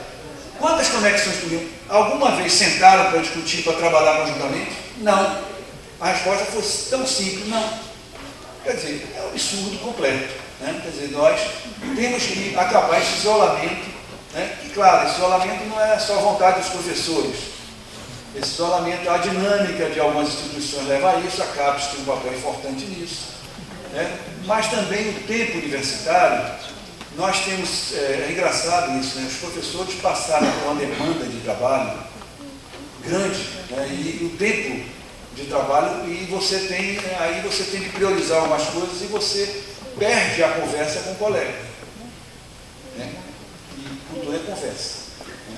Quantas conexões teriam? Alguma vez sentaram para discutir, para trabalhar conjuntamente? Não. A resposta foi tão simples, não. Quer dizer, é um absurdo completo. Né? Quer dizer, nós temos que acabar esse isolamento. Né? E claro, esse isolamento não é só a vontade dos professores. Esse isolamento, a dinâmica de algumas instituições leva a isso, a CAPES tem um papel importante nisso. Né? Mas também o tempo universitário, nós temos, é engraçado isso, né? Os professores passaram por uma demanda de trabalho grande, né? E o tempo de trabalho, e aí você tem que priorizar algumas coisas e você perde a conversa com o colega. Né? E cultura é conversa. Né?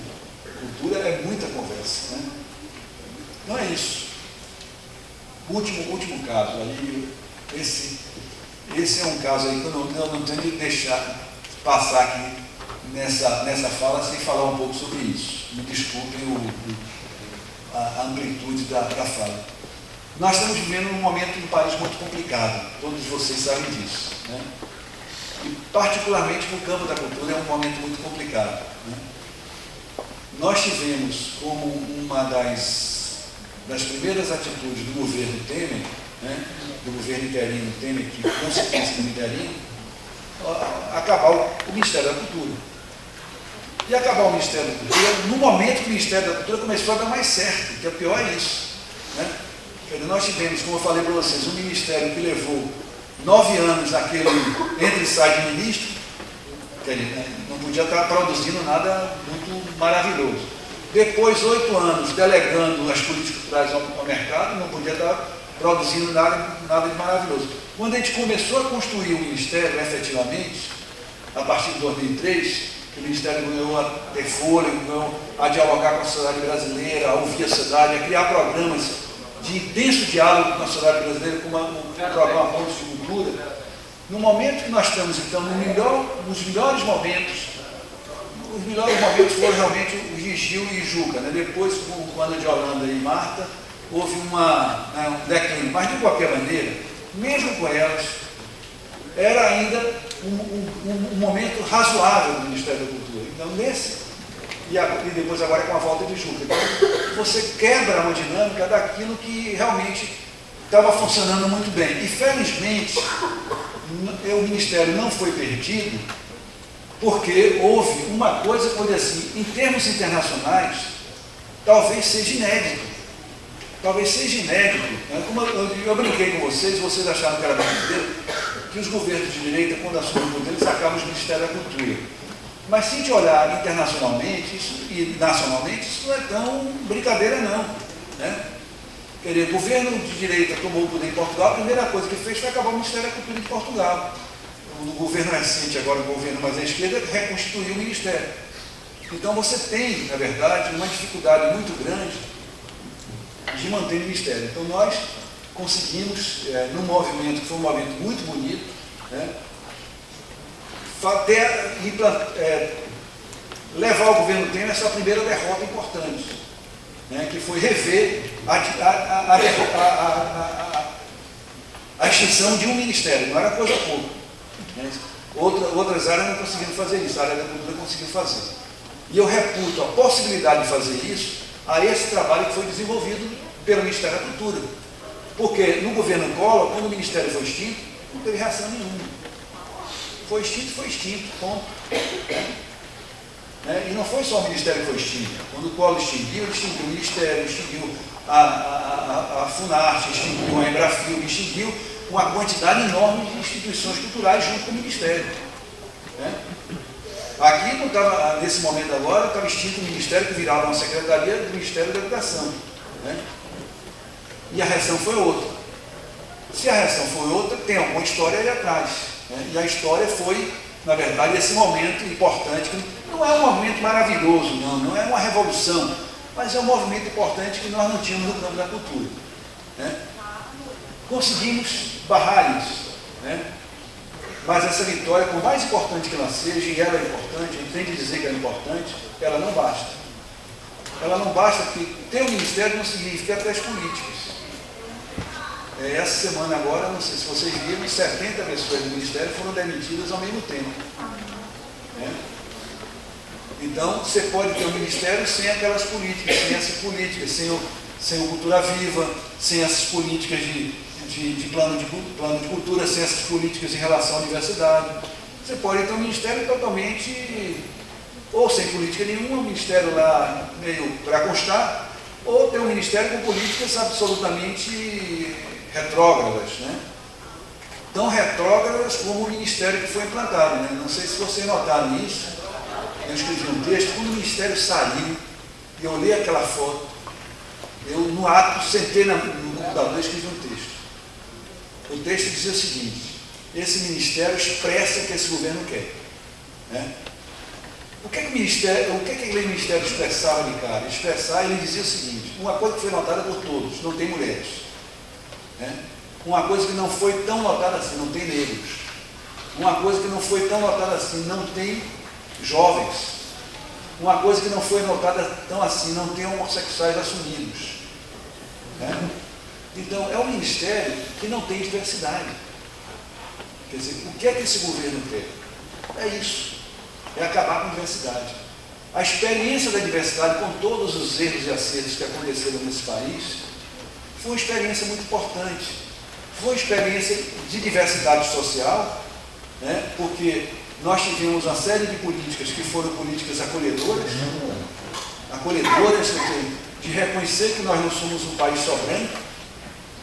Cultura é muita conversa. Né? Não é isso. Último caso, aí, esse é um caso aí que eu não tenho de deixar passar aqui nessa fala sem falar um pouco sobre isso. Me desculpem a amplitude da fala. Nós estamos vivendo um momento no país muito complicado, todos vocês sabem disso. Né? E particularmente no campo da cultura é um momento muito complicado. Né? Nós tivemos como uma das primeiras atitudes do governo Temer, né, do governo interino Temer, que não se pensa no interino, acabar o Ministério da Cultura. E acabar o Ministério da Cultura, no momento que o Ministério da Cultura começou a dar mais certo, que é pior é isso. Né? Nós tivemos, como eu falei para vocês, um ministério que levou 9 anos naquele entre e sai de ministro, que ele não podia estar produzindo nada muito maravilhoso. Depois, 8 anos delegando as políticas culturais ao mercado, não podia estar produzindo nada de maravilhoso. Quando a gente começou a construir o Ministério, efetivamente, a partir de 2003, que o Ministério ganhou a ter fôlego, ganhou a dialogar com a sociedade brasileira, a ouvir a sociedade, a criar programas de intenso diálogo com a sociedade brasileira, como o programa Pontos de Cultura. No momento que nós estamos, então, nos melhores momentos, os melhores momentos foram realmente o Gil e Juca. Né? Depois, com Ana de Holanda e Marta, houve um declínio. Mas, de qualquer maneira, mesmo com elas, era ainda um momento razoável do Ministério da Cultura. Então, e depois agora com a volta de Juca. Então, você quebra uma dinâmica daquilo que realmente estava funcionando muito bem. E, felizmente, o Ministério não foi perdido, porque houve uma coisa que, assim, em termos internacionais, talvez seja inédito. Talvez seja inédito. Né? Como eu brinquei com vocês acharam que era brincadeira, que os governos de direita, quando assumem o poder, eles acabam no Ministério da Cultura. Mas se a gente olhar internacionalmente e nacionalmente, isso não é tão brincadeira não. Né? Quer dizer, o governo de direita tomou o poder em Portugal, a primeira coisa que fez foi acabar o Ministério da Cultura de Portugal. O governo recente, agora o governo mais à esquerda, reconstituiu o Ministério. Então você tem, na verdade, uma dificuldade muito grande de manter o Ministério. Então nós conseguimos, num movimento que foi um movimento muito bonito, né, levar o governo Temer a sua primeira derrota importante, né, que foi rever a extinção de um ministério, não era coisa pouca. Né? Outras áreas não conseguiram fazer isso, a área da cultura conseguiu fazer. E eu reputo a possibilidade de fazer isso a esse trabalho que foi desenvolvido pelo Ministério da Cultura. Porque no governo Collor, quando o Ministério foi extinto, não teve reação nenhuma. Foi extinto, ponto. E não foi só o Ministério que foi extinto. Quando o Collor extinguiu, ele extinguiu o Ministério, extinguiu a Funarte, extinguiu a Embrafil, extinguiu uma quantidade enorme de instituições culturais junto com o Ministério. Aqui, não estava, nesse momento agora, estava extinto o Ministério, que virava uma secretaria do Ministério da Educação. E a reação foi outra. Se a reação foi outra, tem alguma história aí atrás. E a história foi, na verdade, esse momento importante, que não é um movimento maravilhoso, não é uma revolução, mas é um movimento importante que nós não tínhamos no campo da cultura. Conseguimos barrar isso. Mas essa vitória, por mais importante que ela seja, e ela é importante, a gente tem de dizer que ela é importante, ela não basta. Ela não basta porque ter um ministério não significa ter as políticas. Essa semana agora, não sei se vocês viram, 70 pessoas do Ministério foram demitidas ao mesmo tempo. Então, você pode ter um Ministério sem aquelas políticas, sem essas políticas, sem o Cultura Viva, sem essas políticas de plano de cultura, sem essas políticas em relação à diversidade. Você pode ter um Ministério totalmente, ou sem política nenhuma, um Ministério lá meio para constar, ou ter um Ministério com políticas absolutamente retrógradas, tão retrógradas como o Ministério que foi implantado. Não sei se vocês notaram isso, eu escrevi um texto, quando o Ministério saiu, e eu olhei aquela foto, eu no ato sentei no computador e escrevi um texto. O texto dizia o seguinte: esse Ministério expressa o que esse governo quer. O que aquele Ministério expressava de cara? Ele dizia o seguinte: uma coisa que foi notada por todos, não tem mulheres. Uma coisa que não foi tão notada assim, não tem negros. Uma coisa que não foi tão notada assim, não tem jovens. Uma coisa que não foi notada tão assim, não tem homossexuais assumidos. Então, é um ministério que não tem diversidade. Quer dizer, o que é que esse governo quer? É isso. É acabar com a diversidade. A experiência da diversidade, com todos os erros e acertos que aconteceram nesse país, foi uma experiência muito importante. Foi uma experiência de diversidade social, porque nós tivemos uma série de políticas que foram políticas acolhedoras, de reconhecer que nós não somos um país só branco,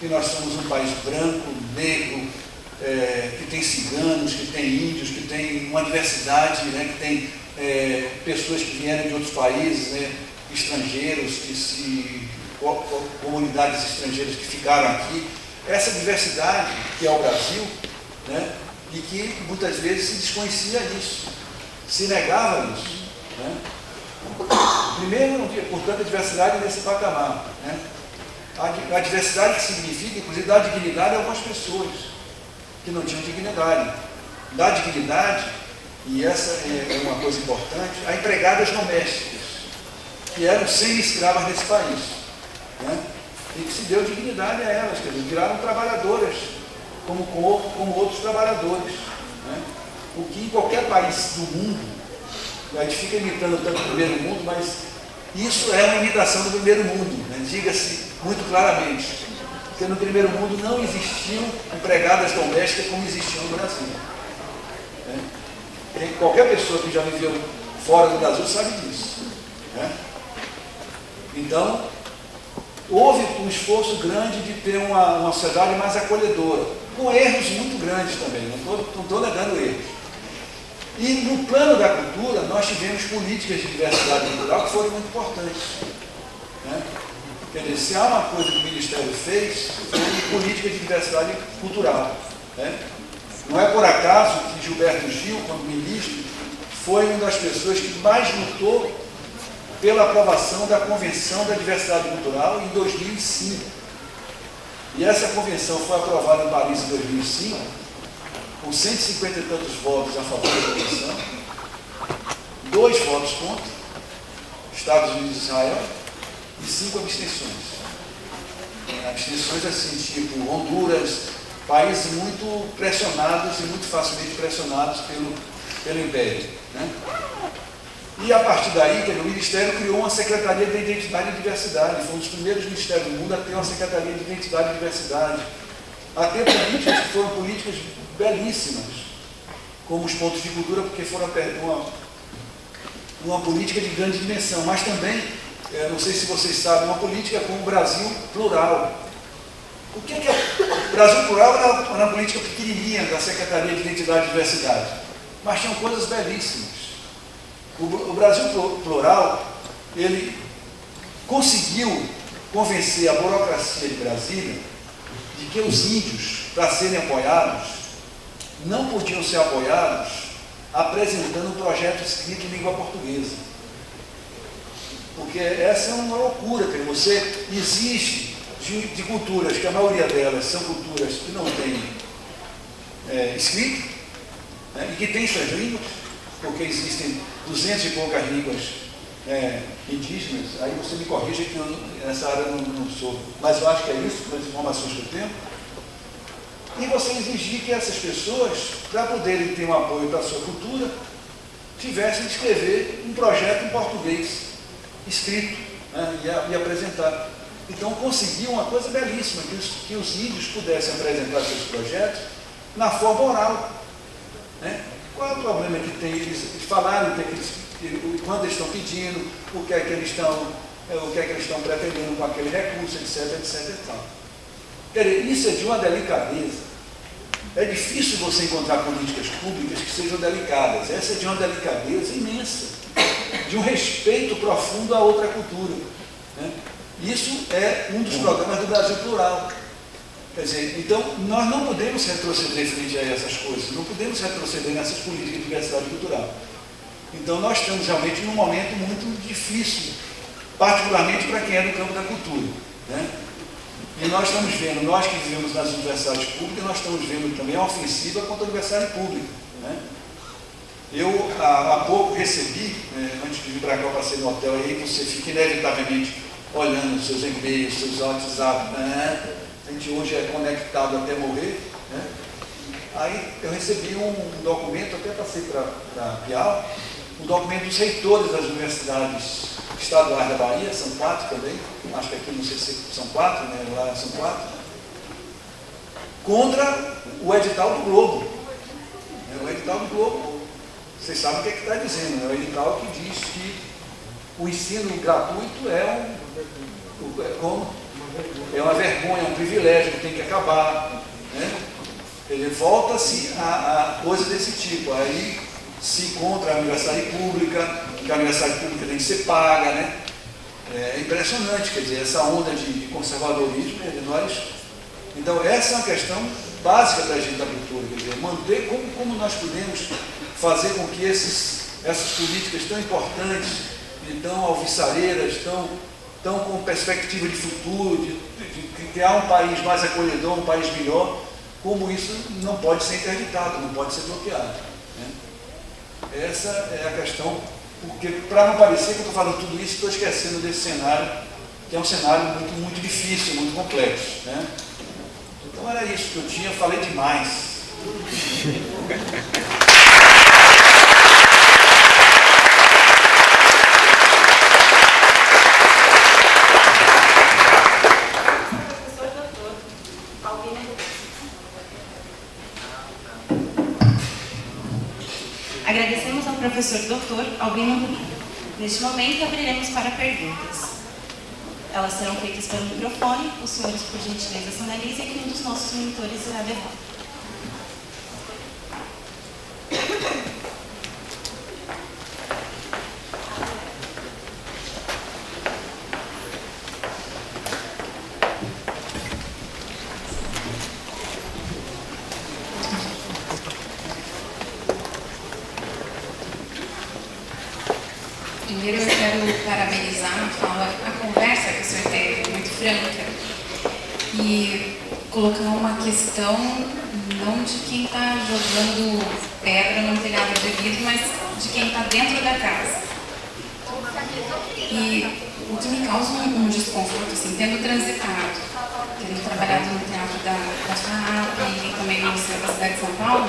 que nós somos um país branco, negro, que tem ciganos, que tem índios, que tem uma diversidade, que tem pessoas que vieram de outros países, estrangeiros, comunidades estrangeiras que ficaram aqui. Essa diversidade que é o Brasil, e que muitas vezes se desconhecia isso, se negava isso. Primeiro, não tinha, portanto, a diversidade nesse patamar. A diversidade que significa, inclusive, dar dignidade a algumas pessoas que não tinham dignidade. Dar dignidade, e essa é uma coisa importante, a empregadas domésticas, que eram semi-escravas nesse país. E que se deu dignidade a elas, quer dizer, viraram trabalhadoras como outros trabalhadores. Né? O que em qualquer país do mundo, a gente fica imitando tanto o primeiro mundo, mas isso é uma imitação do primeiro mundo, né? Diga-se muito claramente. Porque no primeiro mundo não existiam empregadas domésticas como existiam no Brasil. Né? Qualquer pessoa que já viveu fora do Brasil sabe disso. Né? Então, houve um esforço grande de ter uma sociedade mais acolhedora, com erros muito grandes também, não estou negando erros. E no plano da cultura, nós tivemos políticas de diversidade cultural que foram muito importantes. Né? Quer dizer, se há uma coisa que o Ministério fez, foi política de diversidade cultural. Né? Não é por acaso que Gilberto Gil, como ministro, foi uma das pessoas que mais lutou pela aprovação da Convenção da Diversidade Cultural em 2005. E essa convenção foi aprovada em Paris em 2005, com 150 e tantos votos a favor da convenção, 2 votos contra, Estados Unidos e Israel, e 5 abstenções. Abstenções assim, tipo Honduras, países muito pressionados e muito facilmente pressionados pelo Império. Né? E a partir daí, o Ministério criou uma Secretaria de Identidade e Diversidade, foi um dos primeiros ministérios do mundo a ter uma Secretaria de Identidade e Diversidade, a ter políticas que foram políticas belíssimas, como os pontos de cultura, porque foram uma política de grande dimensão, mas também, não sei se vocês sabem, uma política com o Brasil plural. O que é Brasil plural? Era uma política pequenininha da Secretaria de Identidade e Diversidade, mas tinham coisas belíssimas. O Brasil plural, ele conseguiu convencer a burocracia de Brasília de que os índios, para serem apoiados, não podiam ser apoiados apresentando um projeto escrito em língua portuguesa. Porque essa é uma loucura, que você exige de culturas, que a maioria delas são culturas que não têm escrito, né, e que têm suas línguas, porque existem 200 e poucas línguas indígenas. Aí você me corrija que eu, nessa área não sou, mas eu acho que é isso, pelas informações que eu tenho. E você exigir que essas pessoas, para poderem ter um apoio para a sua cultura, tivessem de escrever um projeto em português, escrito, né, e apresentar. Então conseguiu uma coisa belíssima, que os índios pudessem apresentar seus projetos na forma oral. Né? Qual é o problema que tem? Eles falaram quando eles estão pedindo, o que é que eles estão pretendendo com aquele recurso, etc, etc e tal. Isso é de uma delicadeza. É difícil você encontrar políticas públicas que sejam delicadas. Essa é de uma delicadeza imensa, de um respeito profundo a outra cultura. Né? Isso é um dos programas do Brasil Plural. Quer dizer, então, nós não podemos retroceder frente a essas coisas, não podemos retroceder nessas políticas de diversidade cultural. Então, nós estamos realmente num momento muito difícil, particularmente para quem é do campo da cultura. Né? E nós estamos vendo, nós que vivemos nas universidades públicas, nós estamos vendo também a ofensiva contra a universidade pública. Né? Eu, há pouco, recebi, antes de vir para cá, eu passei no hotel, aí você fica inevitavelmente olhando os seus e-mails, seus WhatsApp, né? A gente hoje é conectado até morrer. Né? Aí eu recebi um documento, até passei para Piau, um documento dos reitores das universidades estaduais da Bahia, são 4 também, acho que aqui não sei se são 4, né? Lá são 4, contra o edital do Globo. O edital do Globo, vocês sabem o que está dizendo, né? O edital que diz que o ensino gratuito é uma vergonha, é um privilégio que tem que acabar. Né? Ele volta-se a coisa desse tipo. Aí se contra a universidade pública, que a universidade pública tem que ser paga. Né? É impressionante, quer dizer, essa onda de conservadorismo de nós. Então, essa é uma questão básica da gente da cultura, quer dizer, manter como nós podemos fazer com que essas políticas tão importantes e tão alvissareiras, tão com perspectiva de futuro, de criar um país mais acolhedor, um país melhor, como isso não pode ser interditado, não pode ser bloqueado. Né? Essa é a questão, porque para não parecer que eu estou falando tudo isso, estou esquecendo desse cenário, que é um cenário muito, muito difícil, muito complexo. Né? Então, Então era isso que eu tinha, eu falei demais. Agradecemos ao professor Dr. Albino Rubim. Neste momento, abriremos para perguntas. Elas serão feitas pelo microfone. Os senhores, por gentileza, se analisem que um dos nossos monitores irá levar. Primeiro eu quero parabenizar a conversa que o senhor teve, muito franca, e colocar uma questão não de quem está jogando pedra no telhado de vidro, mas de quem está dentro da casa. E o que me causa um desconforto, assim, tendo transitado, tendo trabalhado no teatro da FAAP e também no Museu da cidade de São Paulo,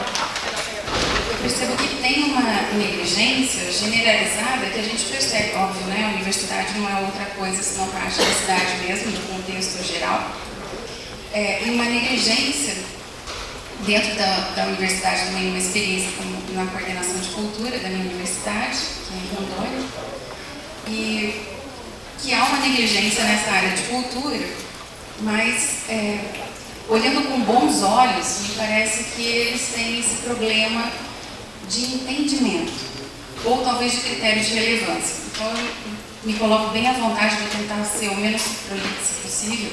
eu percebo que tem uma negligência generalizada que a gente percebe, óbvio, né? A universidade não é outra coisa senão parte da cidade mesmo, do contexto geral. E uma negligência dentro da universidade, também uma experiência na coordenação de cultura da minha universidade, que é em Rondônia, e que há uma negligência nessa área de cultura, mas olhando com bons olhos, me parece que eles têm esse problema de entendimento, ou talvez de critérios de relevância. Então, eu me coloco bem à vontade de tentar ser o menos prolixo possível,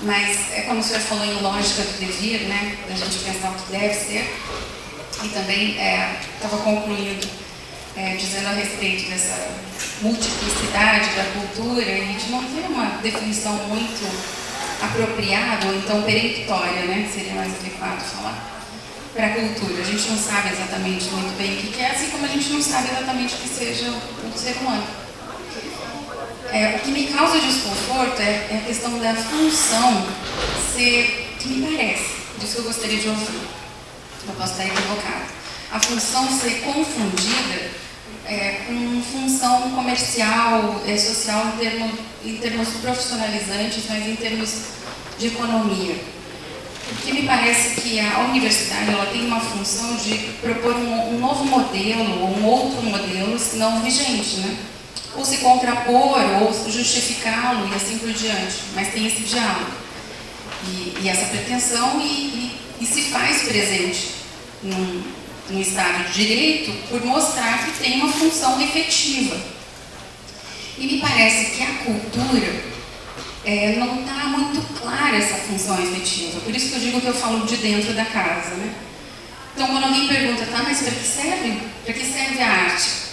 mas é como o senhor falou em lógica do devir, né, da gente pensar o que deve ser, e também estava concluindo dizendo a respeito dessa multiplicidade da cultura e de não ter uma definição muito apropriada ou então peremptória, né, seria mais adequado falar, para a cultura. A gente não sabe exatamente muito bem o que é, assim como a gente não sabe exatamente o que seja o ser humano. O que me causa desconforto é a questão da função ser, que me parece, disso que eu gostaria de ouvir, eu posso estar equivocada, a função ser confundida com função comercial, social em termos profissionalizantes, mas em termos de economia. Porque me parece que a universidade ela tem uma função de propor um novo modelo, ou um outro modelo, se não vigente, né? Ou se contrapor, ou justificá-lo e assim por diante. Mas tem esse diálogo. E essa pretensão e se faz presente no Estado de Direito por mostrar que tem uma função efetiva. E me parece que a cultura não está muito clara essa função efetiva. Por isso que eu digo que eu falo de dentro da casa, né? Então, quando alguém pergunta, tá, mas para que serve? Para que serve a arte?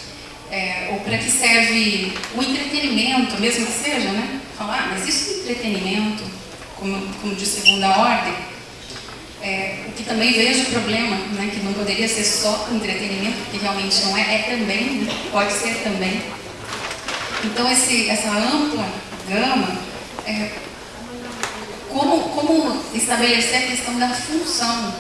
Ou para que serve o entretenimento, mesmo que seja, né? Falar, mas isso é entretenimento, como de segunda ordem, o que também vejo problema, né? Que não poderia ser só entretenimento, porque realmente não é também, né? Pode ser também. Então, essa ampla gama, como estabelecer a questão da função,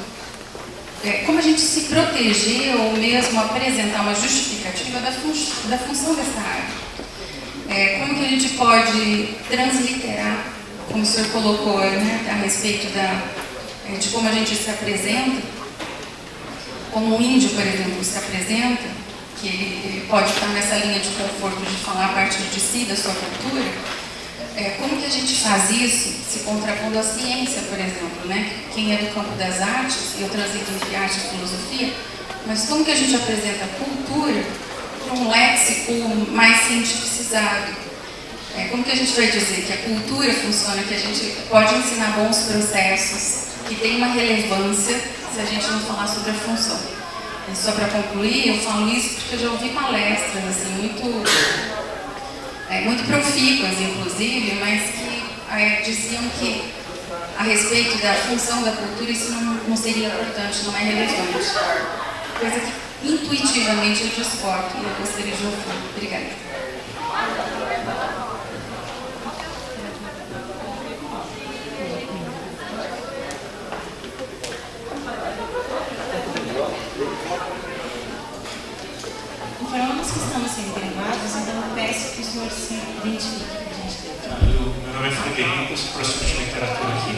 como a gente se proteger ou mesmo apresentar uma justificativa da função dessa área. Como que a gente pode transliterar, como o senhor colocou, né, a respeito de como a gente se apresenta, como um índio, por exemplo, se apresenta, que ele pode estar nessa linha de conforto de falar a partir de si, da sua cultura. Como que a gente faz isso se contrapondo à ciência, por exemplo, né? Quem é do campo das artes, eu transito entre arte e filosofia, mas como que a gente apresenta a cultura para um léxico mais cientificizado? Como que a gente vai dizer que a cultura funciona, que a gente pode ensinar bons processos, que tem uma relevância se a gente não falar sobre a função? E só para concluir, eu falo isso porque eu já ouvi palestras assim, muito profícuas, inclusive, mas que diziam que a respeito da função da cultura isso não seria importante, não é relevante. Coisa que intuitivamente eu discordo e eu gostaria de ouvir. Obrigada. cronos que estamos sendo gravados, então eu peço que o senhor se identifique, por gentileza. Meu nome é Frederico, sou professor de literatura aqui.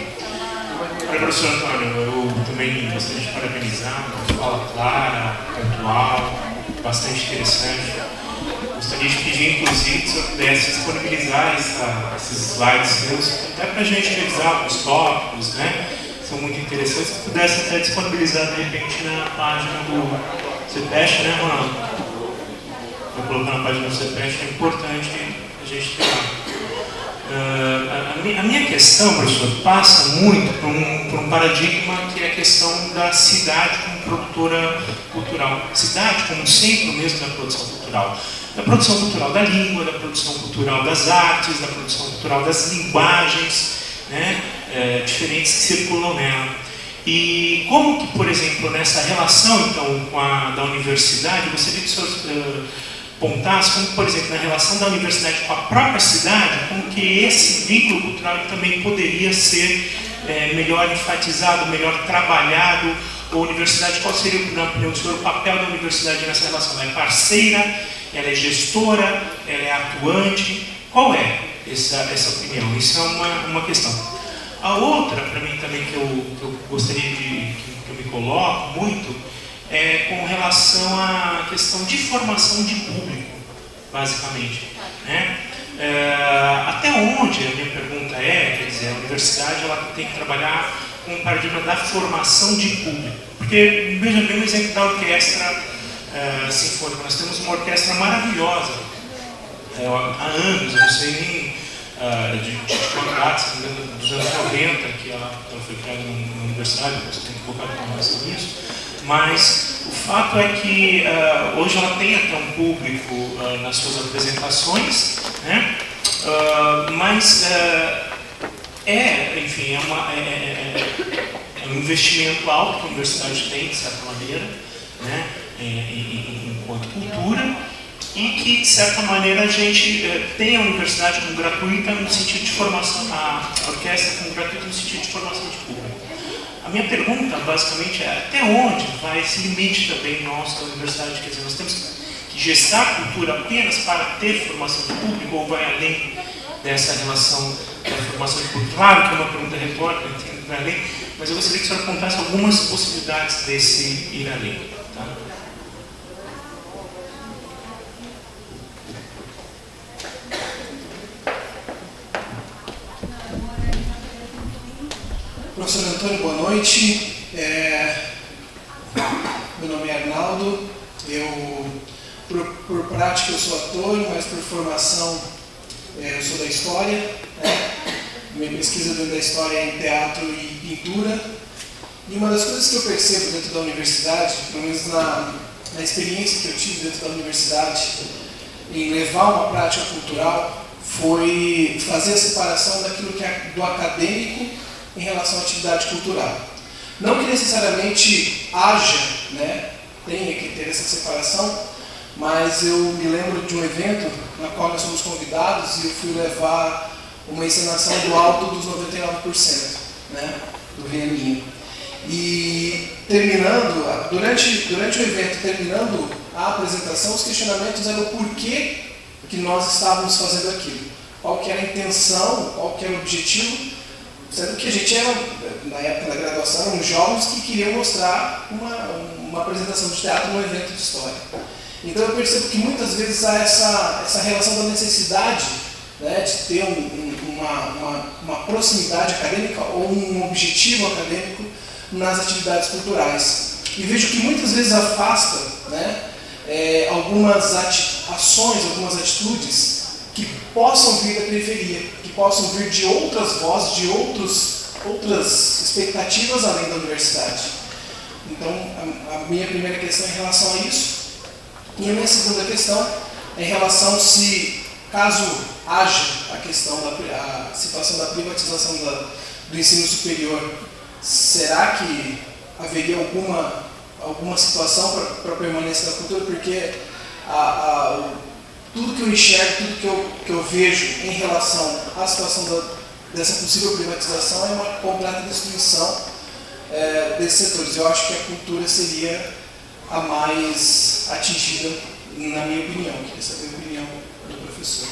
Olha, professor Antônio, eu também gostaria de parabenizar, uma fala clara, pontual, bastante interessante. Gostaria de pedir, inclusive, que o senhor pudesse disponibilizar esses slides seus, até para a gente revisar alguns tópicos, né? São muito interessantes, se pudesse até disponibilizar, de repente, na página do CEPEST, né, Ronaldo? Vou colocar na página do CEPEST, é importante a gente ter lá. A minha questão, professor, passa muito por um paradigma que é a questão da cidade como produtora cultural. Cidade como centro mesmo da produção cultural. Da produção cultural da língua, da produção cultural das artes, da produção cultural das linguagens, né, diferentes que circulam nela. E como que, por exemplo, nessa relação então, da universidade, eu gostaria que o senhor apontasse, como, por exemplo, na relação da universidade com a própria cidade, como que esse vínculo cultural também poderia ser melhor enfatizado, melhor trabalhado. A universidade, qual seria, na opinião do senhor, o papel da universidade nessa relação? Ela é parceira? Ela é gestora? Ela é atuante? Qual é essa opinião? Isso é uma questão. A outra, para mim também, que eu gostaria que eu me coloco muito, é com relação à questão de formação de público, basicamente. Né? Até onde, a minha pergunta quer dizer, a universidade ela tem que trabalhar com o paradigma da formação de público. Porque, veja bem o exemplo da orquestra sinfônica. Nós temos uma orquestra maravilhosa, há anos, eu não sei nem de quanto data, dos anos 90, que ela foi criada na universidade, você tem que colocar informação nisso. Mas o fato é que hoje ela tem até um público nas suas apresentações, né? Mas enfim, é um investimento alto que a universidade tem, de certa maneira, né? Enquanto cultura, e que, de certa maneira, a gente tem a universidade como gratuita no sentido de formação, a orquestra como gratuita no sentido de formação de público. A minha pergunta, basicamente, é até onde vai esse limite também nosso da universidade? Quer dizer, nós temos que gestar a cultura apenas para ter formação de público ou vai além dessa relação da formação de público? Claro que é uma pergunta retórica, entendo que vai além, mas eu gostaria que o senhor apontasse algumas possibilidades desse ir além. Tá? Professor Antônio, boa noite. Meu nome é Arnaldo. Por prática, eu sou ator, mas por formação, eu sou da história. Né? Minha pesquisa dentro da história é em teatro e pintura. E uma das coisas que eu percebo dentro da universidade, pelo menos na experiência que eu tive dentro da universidade, em levar uma prática cultural, foi fazer a separação daquilo que é do acadêmico em relação à atividade cultural. Não que necessariamente haja, né, tenha que ter essa separação, mas eu me lembro de um evento na qual nós fomos convidados e eu fui levar uma encenação do Alto dos 99%, né, do Vianinho. E terminando, durante o evento, terminando a apresentação, os questionamentos eram o porquê que nós estávamos fazendo aquilo, qual que era a intenção, qual que era o objetivo, sendo que a gente era, na época da graduação, eram jovens que queriam mostrar uma apresentação de teatro num evento de história. Então eu percebo que muitas vezes há essa relação da necessidade, né, de ter uma proximidade acadêmica ou um objetivo acadêmico nas atividades culturais. E vejo que muitas vezes afasta, né, algumas ações, algumas atitudes que possam vir da periferia, que possam vir de outras vozes, de outras expectativas além da universidade. Então, a minha primeira questão é em relação a isso. E a minha segunda questão é em relação se, caso haja a questão a situação da privatização do ensino superior, será que haveria alguma situação para a permanência da cultura? Porque tudo que eu enxergo, tudo que eu vejo em relação à situação dessa possível privatização é uma completa destruição desses setores. Eu acho que a cultura seria a mais atingida na minha opinião. Queria saber a opinião do professor.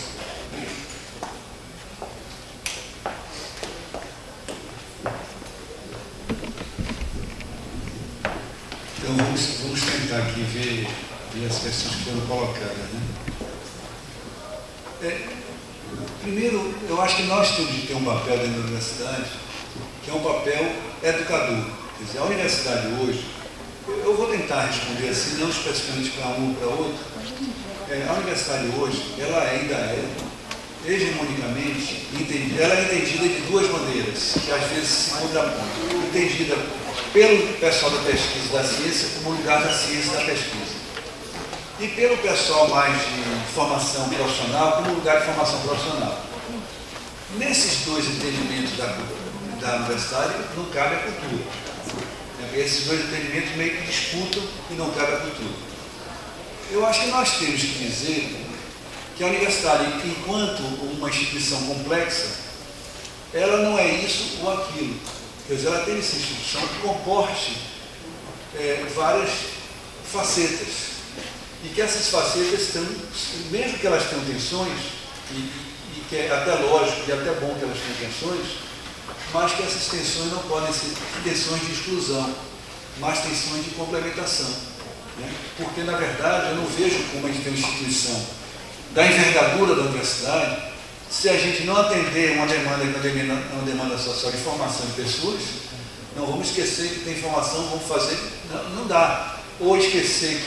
Então vamos tentar aqui ver as questões que foram colocadas, né? Primeiro, eu acho que nós temos de ter um papel dentro da universidade, que é um papel educador. Quer dizer, a universidade hoje, eu vou tentar responder assim, não especificamente para um ou para outro. A universidade hoje, ela ainda é, hegemonicamente, ela é entendida de duas maneiras, que às vezes se contrapõem. Entendida pelo pessoal da pesquisa da ciência como lugar da ciência e da pesquisa. E pelo pessoal mais de formação profissional como lugar de formação profissional. Nesses dois entendimentos da universidade não cabe a cultura. Esses dois entendimentos meio que disputam e não cabe a cultura. Eu acho que nós temos que dizer que a universidade, enquanto uma instituição complexa, ela não é isso ou aquilo. Quer dizer, ela tem essa instituição que comporte várias facetas. E que essas facetas estão, mesmo que elas tenham tensões, e que é até lógico e até bom que elas tenham tensões, mas que essas tensões não podem ser tensões de exclusão, mas tensões de complementação. Né? Porque, na verdade, eu não vejo como a gente tem uma instituição da envergadura da universidade, se a gente não atender uma demanda social de formação de pessoas, não vamos esquecer que tem formação, vamos fazer, não dá. Ou esquecer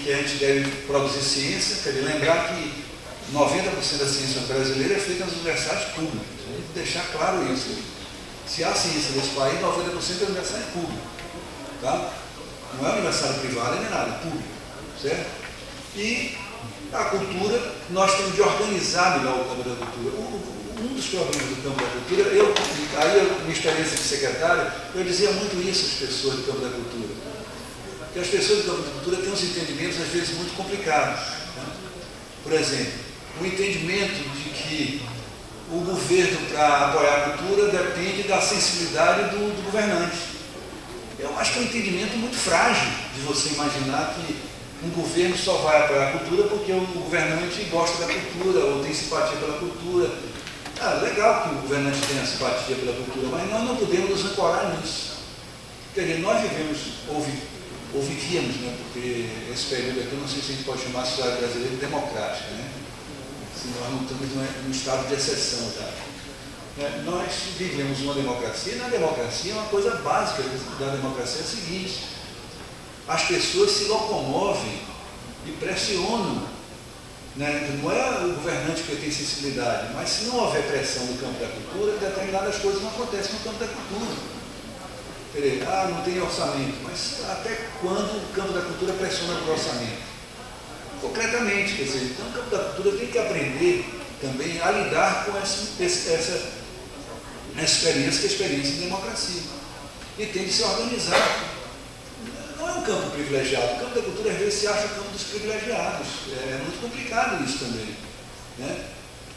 que a gente deve produzir ciência, quer dizer, lembrar que 90% da ciência brasileira é feita nas universidades públicas. Vamos deixar claro isso. Se há ciência nesse país, 90% é universidade pública. Tá? Não é universidade privada nem nada, é pública. Certo? E a cultura, nós temos de organizar melhor o campo da cultura. Um dos problemas do campo da cultura, minha experiência de secretário, eu dizia muito isso às pessoas do campo da cultura. Que as pessoas do campo da cultura têm uns entendimentos, às vezes, muito complicados. Né? Por exemplo, o entendimento de que o governo, para apoiar a cultura, depende da sensibilidade do governante. Eu acho que é um entendimento muito frágil de você imaginar que um governo só vai apoiar a cultura porque o governante gosta da cultura ou tem simpatia pela cultura. Legal que o governante tenha simpatia pela cultura, mas nós não podemos nos ancorar nisso. Quer dizer, nós vivemos, ou vivíamos, né, porque esse período aqui, eu não sei se a gente pode chamar a sociedade brasileira de democrática, né? Se nós não estamos num estado de exceção já. Nós vivemos uma democracia, e na democracia uma coisa básica da democracia é a seguinte: as pessoas se locomovem e pressionam, né? Não é o governante que tem sensibilidade, mas se não houver pressão no campo da cultura, determinadas coisas não acontecem no campo da cultura. Não tem orçamento, mas até quando o campo da cultura pressiona o orçamento? Concretamente, quer dizer, então o campo da cultura tem que aprender também a lidar com essa experiência, que é a experiência de democracia. E tem de se organizar. Não é um campo privilegiado. O campo da cultura, às vezes, se acha o campo dos privilegiados. É muito complicado isso também. Né?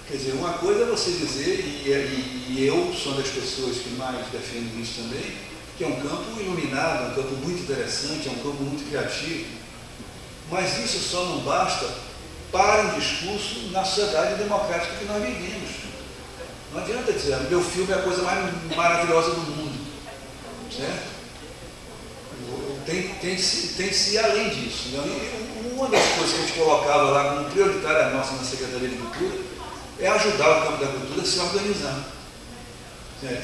Quer dizer, uma coisa é você dizer, e eu sou uma das pessoas que mais defendem isso também, que é um campo iluminado, um campo muito interessante, é um campo muito criativo. Mas isso só não basta para um discurso na sociedade democrática que nós vivemos. Não adianta dizer, meu filme é a coisa mais maravilhosa do mundo. Certo? Tem de se ir além disso. Né? E uma das coisas que a gente colocava lá como prioritária nossa na Secretaria de Cultura é ajudar o campo da cultura a se organizar.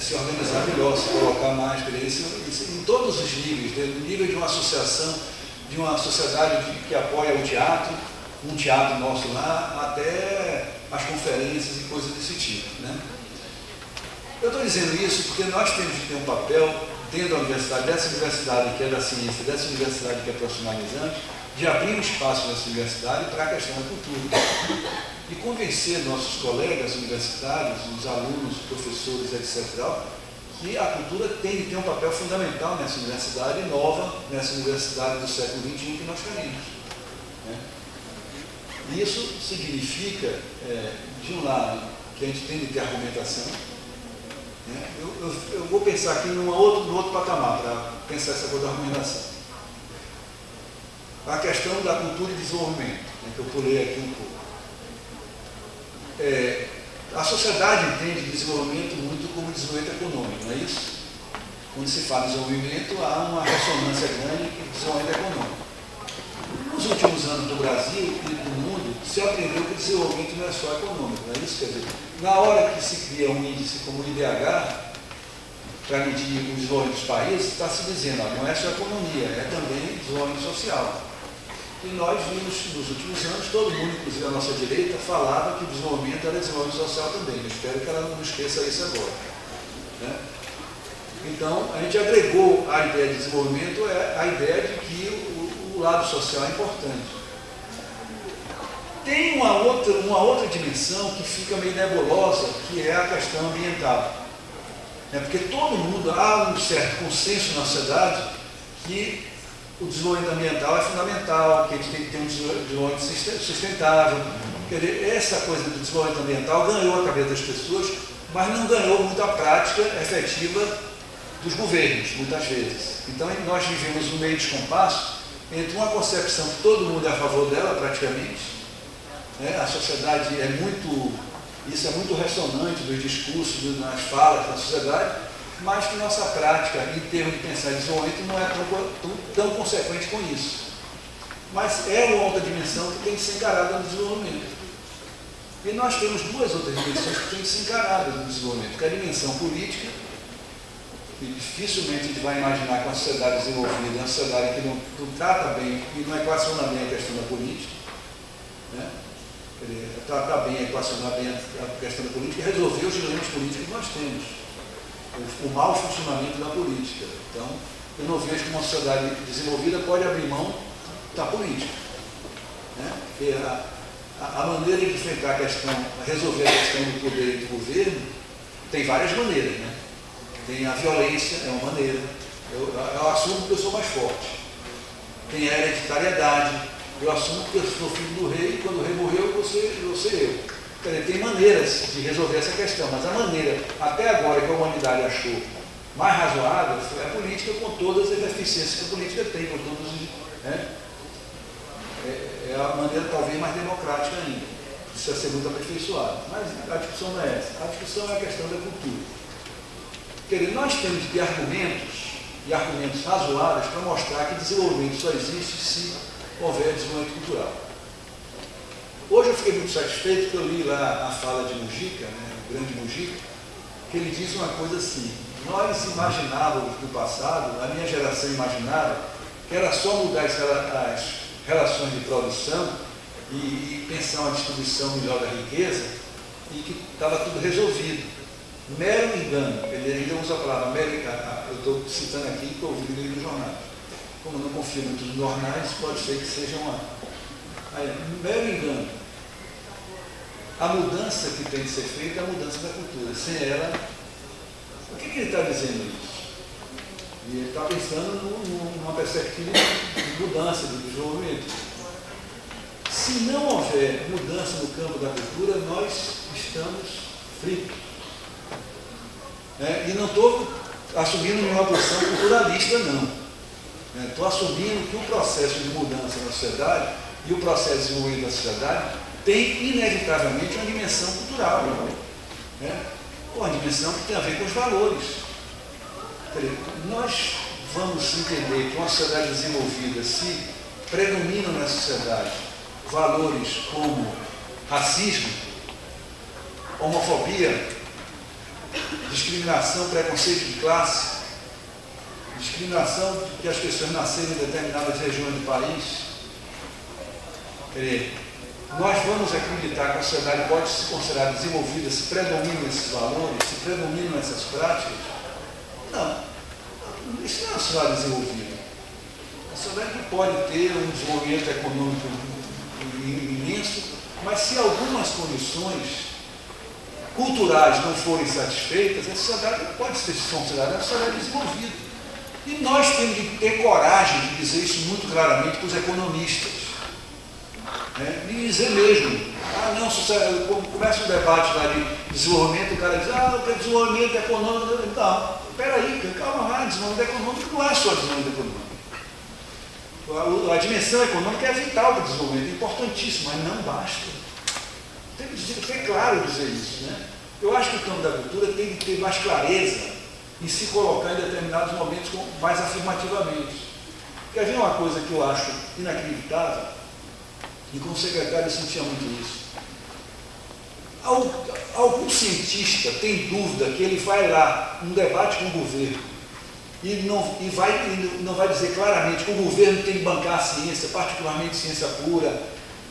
Se organizar melhor, se colocar mais, em todos os níveis, no nível de uma associação, de uma sociedade que apoia o teatro, um teatro nosso lá, até as conferências e coisas desse tipo. Né? Eu estou dizendo isso porque nós temos que ter um papel dentro da universidade, dessa universidade que é da ciência, dessa universidade que é profissionalizante, de abrir um espaço nessa universidade para a questão da cultura. E convencer nossos colegas universitários, os alunos, os professores, etc., que a cultura tem de ter um papel fundamental nessa universidade nova, nessa universidade do século XXI que nós queremos. Né? Isso significa, de um lado, que a gente tem de ter argumentação. Né? Eu vou pensar aqui no outro patamar, para pensar essa coisa da argumentação. a questão da cultura e desenvolvimento, né, que eu pulei aqui um pouco. A sociedade entende desenvolvimento muito como desenvolvimento econômico, não é isso? Quando se fala em desenvolvimento, há uma ressonância grande com o desenvolvimento econômico. Nos últimos anos do Brasil e do mundo, se aprendeu que o desenvolvimento não é só econômico, não é isso? Quer dizer, na hora que se cria um índice como o IDH, para medir o desenvolvimento dos países, está se dizendo, ó, não é só economia, é também desenvolvimento social. E nós vimos nos últimos anos, todo mundo, inclusive a nossa direita, falava que o desenvolvimento era desenvolvimento social também. Eu espero que ela não esqueça isso agora. Né? Então, a gente agregou a ideia de desenvolvimento, a ideia de que o lado social é importante. Tem uma outra dimensão que fica meio nebulosa, que é a questão ambiental. Porque todo mundo, há um certo consenso na sociedade que o desenvolvimento ambiental é fundamental, que a gente tem que ter um desenvolvimento sustentável. Quer dizer, essa coisa do desenvolvimento ambiental ganhou a cabeça das pessoas, mas não ganhou muita prática efetiva dos governos, muitas vezes. Então, nós vivemos um meio descompasso entre uma concepção que todo mundo é a favor dela, praticamente, né? A sociedade é muito... Isso é muito ressonante dos discursos, nas falas da sociedade, mas que nossa prática, em termos de pensar em desenvolvimento, não é tão consequente com isso. Mas é uma outra dimensão que tem que ser encarada no desenvolvimento. E nós temos duas outras dimensões que têm que ser encaradas no desenvolvimento, que é a dimensão política, que dificilmente a gente vai imaginar que uma sociedade desenvolvida, uma sociedade que não trata bem e não equaciona bem a questão da política, né? Tratar bem, equacionar bem a questão da política e resolver os dilemas políticos que nós temos. O mau funcionamento da política. Então, eu não vejo que uma sociedade desenvolvida pode abrir mão da política. Né? Porque a maneira de enfrentar a questão, resolver a questão do poder e do governo, tem várias maneiras. Né? Tem a violência, é uma maneira. Eu assumo que eu sou mais forte. Tem a hereditariedade. Eu assumo que eu sou filho do rei e quando o rei morreu, eu vou ser eu. Quer dizer, tem maneiras de resolver essa questão, mas a maneira, até agora, que a humanidade achou mais razoável foi a política, com todas as deficiências que a política tem, com todos, né? É a maneira talvez mais democrática ainda. Precisa ser muito aperfeiçoada. Mas a discussão não é essa. A discussão é a questão da cultura. Quer dizer, nós temos que ter argumentos, e argumentos razoáveis, para mostrar que desenvolvimento só existe se houver desenvolvimento cultural. Hoje eu fiquei muito satisfeito porque eu li lá a fala de Mujica, né, o grande Mujica, que ele diz uma coisa assim: nós imaginávamos no passado, a minha geração imaginava, que era só mudar as relações de produção e pensar uma distribuição melhor da riqueza e que estava tudo resolvido. Mero engano, ele ainda usa a palavra mero engano, eu estou citando aqui que eu ouvi no jornal. Como eu não confio muito nos jornais, pode ser que seja mero engano. A mudança que tem que ser feita é a mudança da cultura. Sem ela, o que ele está dizendo isso? E ele está pensando numa perspectiva de mudança, de desenvolvimento. Se não houver mudança no campo da cultura, nós estamos fritos. E não estou assumindo nenhuma posição culturalista, não. Estou assumindo que o processo de mudança na sociedade e o processo de desenvolvimento da sociedade tem inevitavelmente uma dimensão cultural. Uma dimensão que tem a ver com os valores. Nós vamos entender que uma sociedade desenvolvida, se predominam na sociedade valores como racismo, homofobia, discriminação, preconceito de classe, discriminação de que as pessoas nasceram em determinadas regiões do país. Nós vamos acreditar que a sociedade pode se considerar desenvolvida se predominam esses valores, se predominam essas práticas? Não. Isso não é uma sociedade desenvolvida. A sociedade pode ter um desenvolvimento econômico imenso, mas se algumas condições culturais não forem satisfeitas, a sociedade não pode ser considerada uma sociedade desenvolvida. E nós temos que ter coragem de dizer isso muito claramente para os economistas. E dizer mesmo, não, começa um debate lá de desenvolvimento, o cara diz, o desenvolvimento econômico, não, peraí, calma lá, desenvolvimento econômico não é só desenvolvimento econômico. A dimensão econômica é vital para o desenvolvimento, é importantíssimo, mas não basta. Tem que ser claro dizer isso, né? Eu acho que o campo da cultura tem que ter mais clareza e se colocar em determinados momentos mais afirmativamente. Quer ver uma coisa que eu acho inacreditável? E como secretário eu sentia muito isso. Algum cientista tem dúvida que ele vai lá, num debate com o governo, e não vai dizer claramente que o governo tem que bancar a ciência, particularmente ciência pura,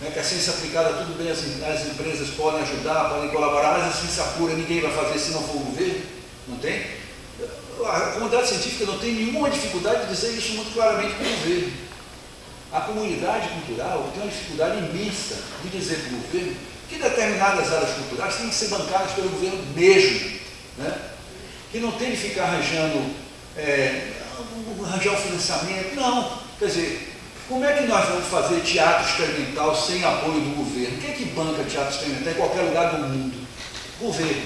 né, que a ciência aplicada, tudo bem, as empresas podem ajudar, podem colaborar, mas a ciência pura ninguém vai fazer se não for o governo, não tem? A comunidade científica não tem nenhuma dificuldade de dizer isso muito claramente para o governo. A comunidade cultural tem uma dificuldade imensa de dizer para o governo que determinadas áreas culturais têm que ser bancadas pelo governo mesmo, né? Que não tem de ficar arranjar o financiamento, não. Quer dizer, como é que nós vamos fazer teatro experimental sem apoio do governo? Quem é que banca teatro experimental em qualquer lugar do mundo? Governo,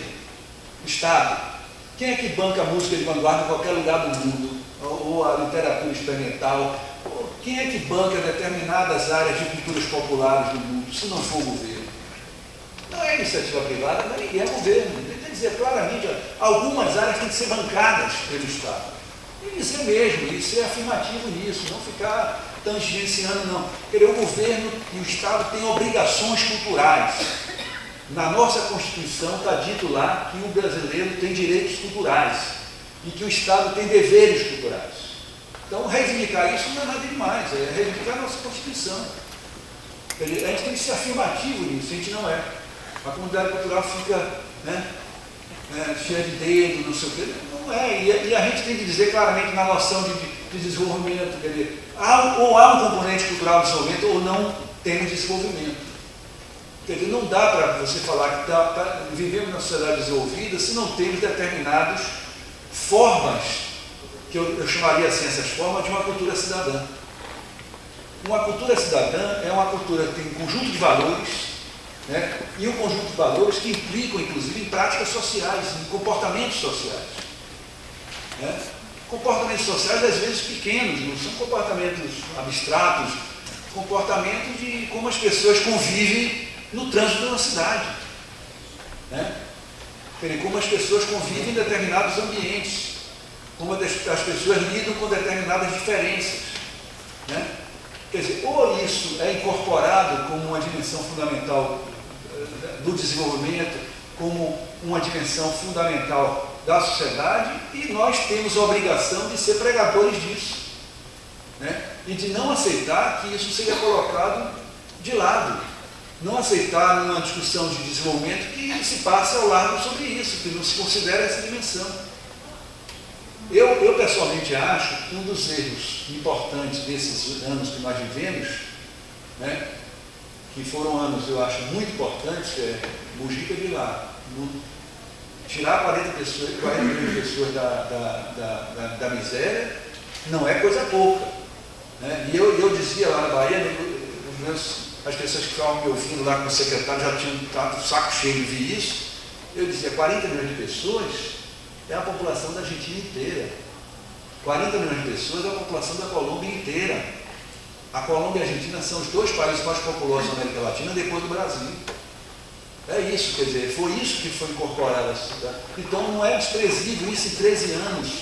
Estado. Quem é que banca a música de vanguarda em qualquer lugar do mundo? Ou a literatura experimental? Quem é que banca determinadas áreas de culturas populares do mundo, se não for o governo? Não é iniciativa privada, não é governo. Tem que dizer claramente, algumas áreas têm que ser bancadas pelo Estado. Tem que dizer mesmo, e ser afirmativo nisso, não ficar tangenciando, não. Porque o governo e o Estado têm obrigações culturais. Na nossa Constituição está dito lá que o brasileiro tem direitos culturais e que o Estado tem deveres culturais. Então, reivindicar isso não é nada demais, é reivindicar a nossa Constituição. A gente tem que ser afirmativo nisso, a gente não é. A comunidade cultural fica, né, cheia de dedo, não sei o quê. Não é, e a gente tem que dizer claramente na noção de desenvolvimento, quer dizer, ou há um componente cultural de desenvolvimento ou não temos desenvolvimento. Quer dizer, não dá para você falar que vivemos numa sociedade desenvolvida se não temos determinadas formas, que eu chamaria assim, essas formas de uma cultura cidadã. Uma cultura cidadã é uma cultura que tem um conjunto de valores, né, e um conjunto de valores que implicam, inclusive, em práticas sociais, em comportamentos sociais. Né? Comportamentos sociais, às vezes, pequenos, não são comportamentos abstratos, comportamentos de como as pessoas convivem no trânsito de uma cidade. Né? Como as pessoas convivem em determinados ambientes, como as pessoas lidam com determinadas diferenças. Né? Quer dizer, ou isso é incorporado como uma dimensão fundamental do desenvolvimento, como uma dimensão fundamental da sociedade, e nós temos a obrigação de ser pregadores disso, né? E de não aceitar que isso seja colocado de lado, não aceitar numa discussão de desenvolvimento que se passe ao largo sobre isso, que não se considere essa dimensão. Eu pessoalmente acho que um dos erros importantes desses anos que nós vivemos, né, que foram anos, eu acho, muito importantes, é Mujica de lá, tirar 40 milhões de pessoas da miséria não é coisa pouca. Né? E eu dizia lá na Bahia, as pessoas que estavam me ouvindo lá com o secretário já tinham estado saco cheio de ouvir isso, eu dizia, 40 milhões de pessoas é a população da Argentina inteira. 40 milhões de pessoas é a população da Colômbia inteira. A Colômbia e a Argentina são os dois países mais populosos da América Latina, depois do Brasil. É isso, quer dizer, foi isso que foi incorporado à sociedade. Então não é desprezível isso em 13 anos,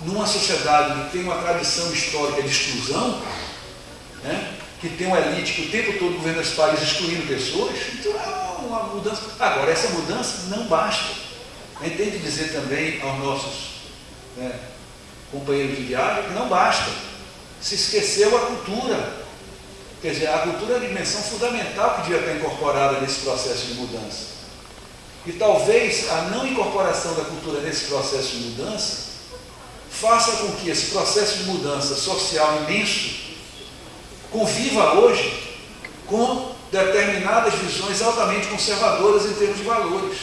numa sociedade que tem uma tradição histórica de exclusão, né, que tem uma elite que o tempo todo governa esse país excluindo pessoas, então é uma mudança. Agora, essa mudança não basta. A gente tem que dizer também aos nossos, né, companheiros de viagem que não basta. Se esqueceu a cultura. Quer dizer, a cultura é a dimensão fundamental que devia estar incorporada nesse processo de mudança. E talvez a não incorporação da cultura nesse processo de mudança faça com que esse processo de mudança social imenso conviva hoje com determinadas visões altamente conservadoras em termos de valores.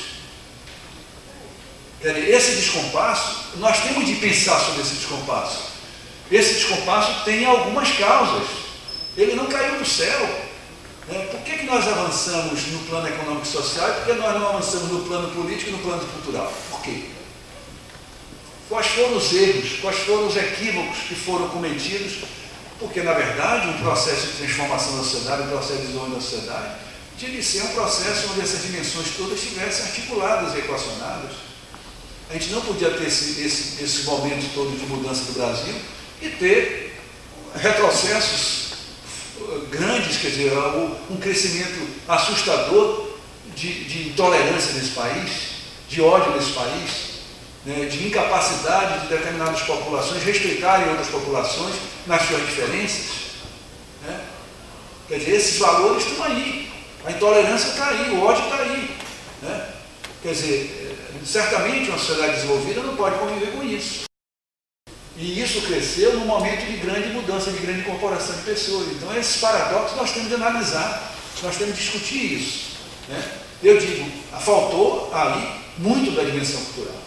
Quer dizer, esse descompasso, nós temos de pensar sobre esse descompasso. Esse descompasso tem algumas causas. Ele não caiu do céu. Né? Por que nós avançamos no plano econômico e social e por que nós não avançamos no plano político e no plano cultural? Por quê? Quais foram os erros, quais foram os equívocos que foram cometidos Porque, na verdade, um processo de transformação da sociedade, um processo de desenvolvimento da sociedade, tinha de ser um processo onde essas dimensões todas estivessem articuladas e equacionadas. A gente não podia ter esse momento todo de mudança do Brasil e ter retrocessos grandes, quer dizer, um crescimento assustador de intolerância nesse país, de ódio nesse país, né, de incapacidade de determinadas populações respeitarem outras populações nas suas diferenças. Né? Quer dizer, esses valores estão aí, a intolerância está aí, o ódio está aí. Né? Quer dizer, certamente uma sociedade desenvolvida não pode conviver com isso. E isso cresceu num momento de grande mudança, de grande incorporação de pessoas. Então, esses paradoxos nós temos de analisar, nós temos de discutir isso. Né? Eu digo, faltou ali muito da dimensão cultural.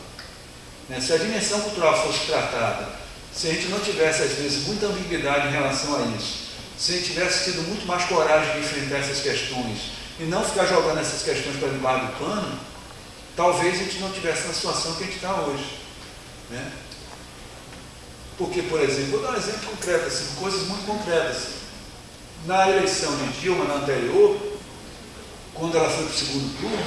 Né? Se a dimensão cultural fosse tratada, se a gente não tivesse, às vezes, muita ambiguidade em relação a isso, se a gente tivesse tido muito mais coragem de enfrentar essas questões e não ficar jogando essas questões para debaixo do pano, talvez a gente não tivesse na situação que a gente está hoje. Né? Porque, por exemplo, vou dar um exemplo concreto, assim, coisas muito concretas. Na eleição de Dilma, na anterior, quando ela foi para o segundo turno,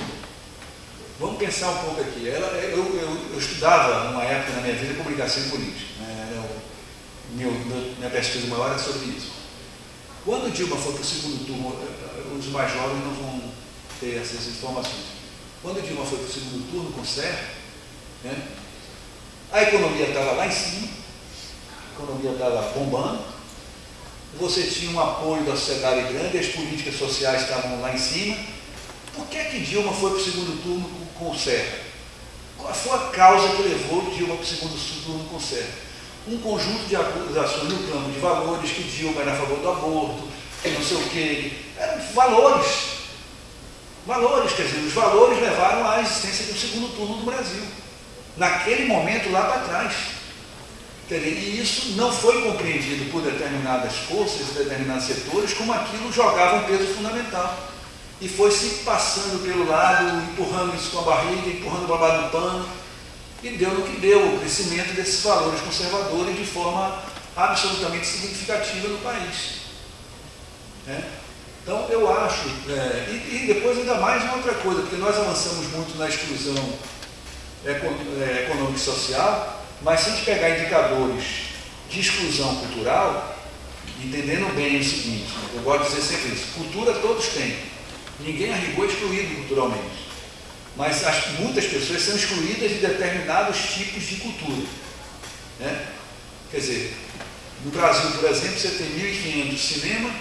vamos pensar um pouco aqui. Eu estudava, numa época na minha vida, comunicação e política. Né? Minha pesquisa maior era sobre isso. Quando Dilma foi para o segundo turno, os mais jovens não vão ter essas informações. Quando Dilma foi para o segundo turno com o Serra, né, a economia estava lá em cima, a economia estava bombando, você tinha um apoio da sociedade grande, as políticas sociais estavam lá em cima. Por que Dilma foi para o segundo turno com o Serra? Qual foi a causa que levou Dilma para o segundo turno com o Serra? Um conjunto de acusações no campo de valores, que Dilma era a favor do aborto, que não sei o quê. Eram valores. Valores, quer dizer, os valores levaram à existência do segundo turno do Brasil. Naquele momento, lá para trás. E isso não foi compreendido por determinadas forças, determinados setores, como aquilo jogava um peso fundamental. E foi se passando pelo lado, empurrando isso com a barriga, empurrando para baixo do pano, e deu no que deu, o crescimento desses valores conservadores de forma absolutamente significativa no país. Né? Então, eu acho, e depois ainda mais uma outra coisa, porque nós avançamos muito na exclusão econômica e social, mas se a gente pegar indicadores de exclusão cultural, entendendo bem o seguinte, eu gosto de dizer sempre isso, cultura todos têm, ninguém a rigor é excluído culturalmente, mas muitas pessoas são excluídas de determinados tipos de cultura. Né? Quer dizer, no Brasil, por exemplo, você tem 1.500 cinemas,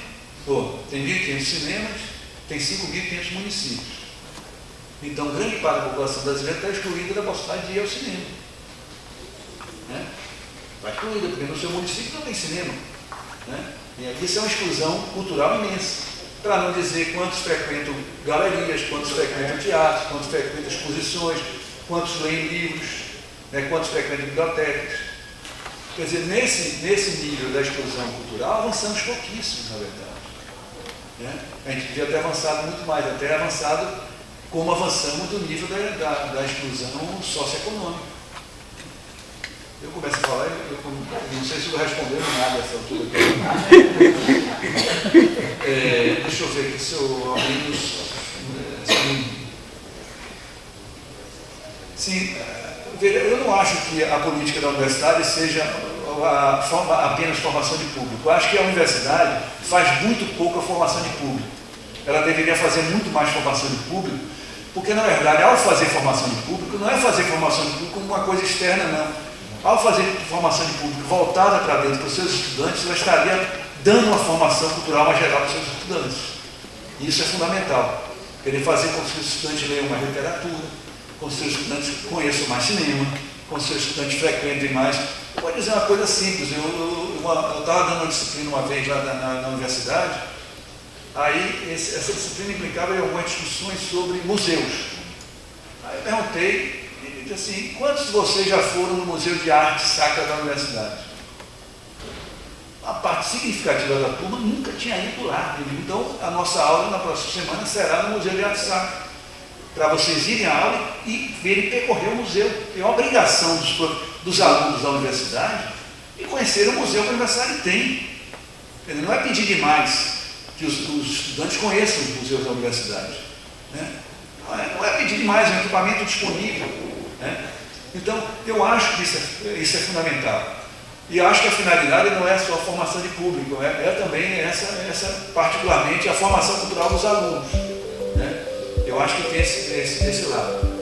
tem 1.500 cinemas, tem 5.500 municípios. Então, grande parte da população brasileira está excluída da possibilidade de ir ao cinema. Né? Está excluída, porque no seu município não tem cinema. Né? E isso é uma exclusão cultural imensa. Para não dizer quantos frequentam galerias, quantos frequentam teatros, quantos frequentam exposições, quantos leem livros, né? Quantos frequentam bibliotecas. Quer dizer, nesse nível da exclusão cultural, avançamos pouquíssimo, na verdade. Né? A gente devia ter avançado muito mais, até avançado como avançamos do nível da exclusão socioeconômica. Eu começo a falar, eu não sei se estou respondendo nada a essa altura. Deixa eu ver aqui se eu abri Sim, eu não acho que a política da universidade seja apenas formação de público. Eu acho que a universidade faz muito pouco a formação de público. Ela deveria fazer muito mais formação de público, porque, na verdade, ao fazer formação de público, não é fazer formação de público como uma coisa externa, não. Ao fazer formação de público voltada para dentro para os seus estudantes, ela estaria dando uma formação cultural mais geral para os seus estudantes. E isso é fundamental. Querer fazer com que os seus estudantes leiam mais literatura, com que os seus estudantes conheçam mais cinema, com que os seus estudantes frequentem mais. Eu vou dizer uma coisa simples. Eu estava dando uma disciplina uma vez lá na universidade, aí essa disciplina implicava em algumas discussões sobre museus. Aí eu perguntei, assim, quantos de vocês já foram no Museu de Arte Sacra da Universidade? A parte significativa da turma nunca tinha ido lá. Então, a nossa aula na próxima semana será no Museu de Arte Sacra, para vocês irem à aula e verem percorrer o museu. É uma obrigação dos alunos da universidade e conhecer o museu que a universidade tem. Não é pedir demais que os estudantes conheçam os museus da universidade. Né? Não é pedir demais, é um equipamento disponível. Né? Então, eu acho que isso é fundamental. E acho que a finalidade não é só a formação de público, é também particularmente a formação cultural dos alunos. Né? Eu acho que tem esse lado.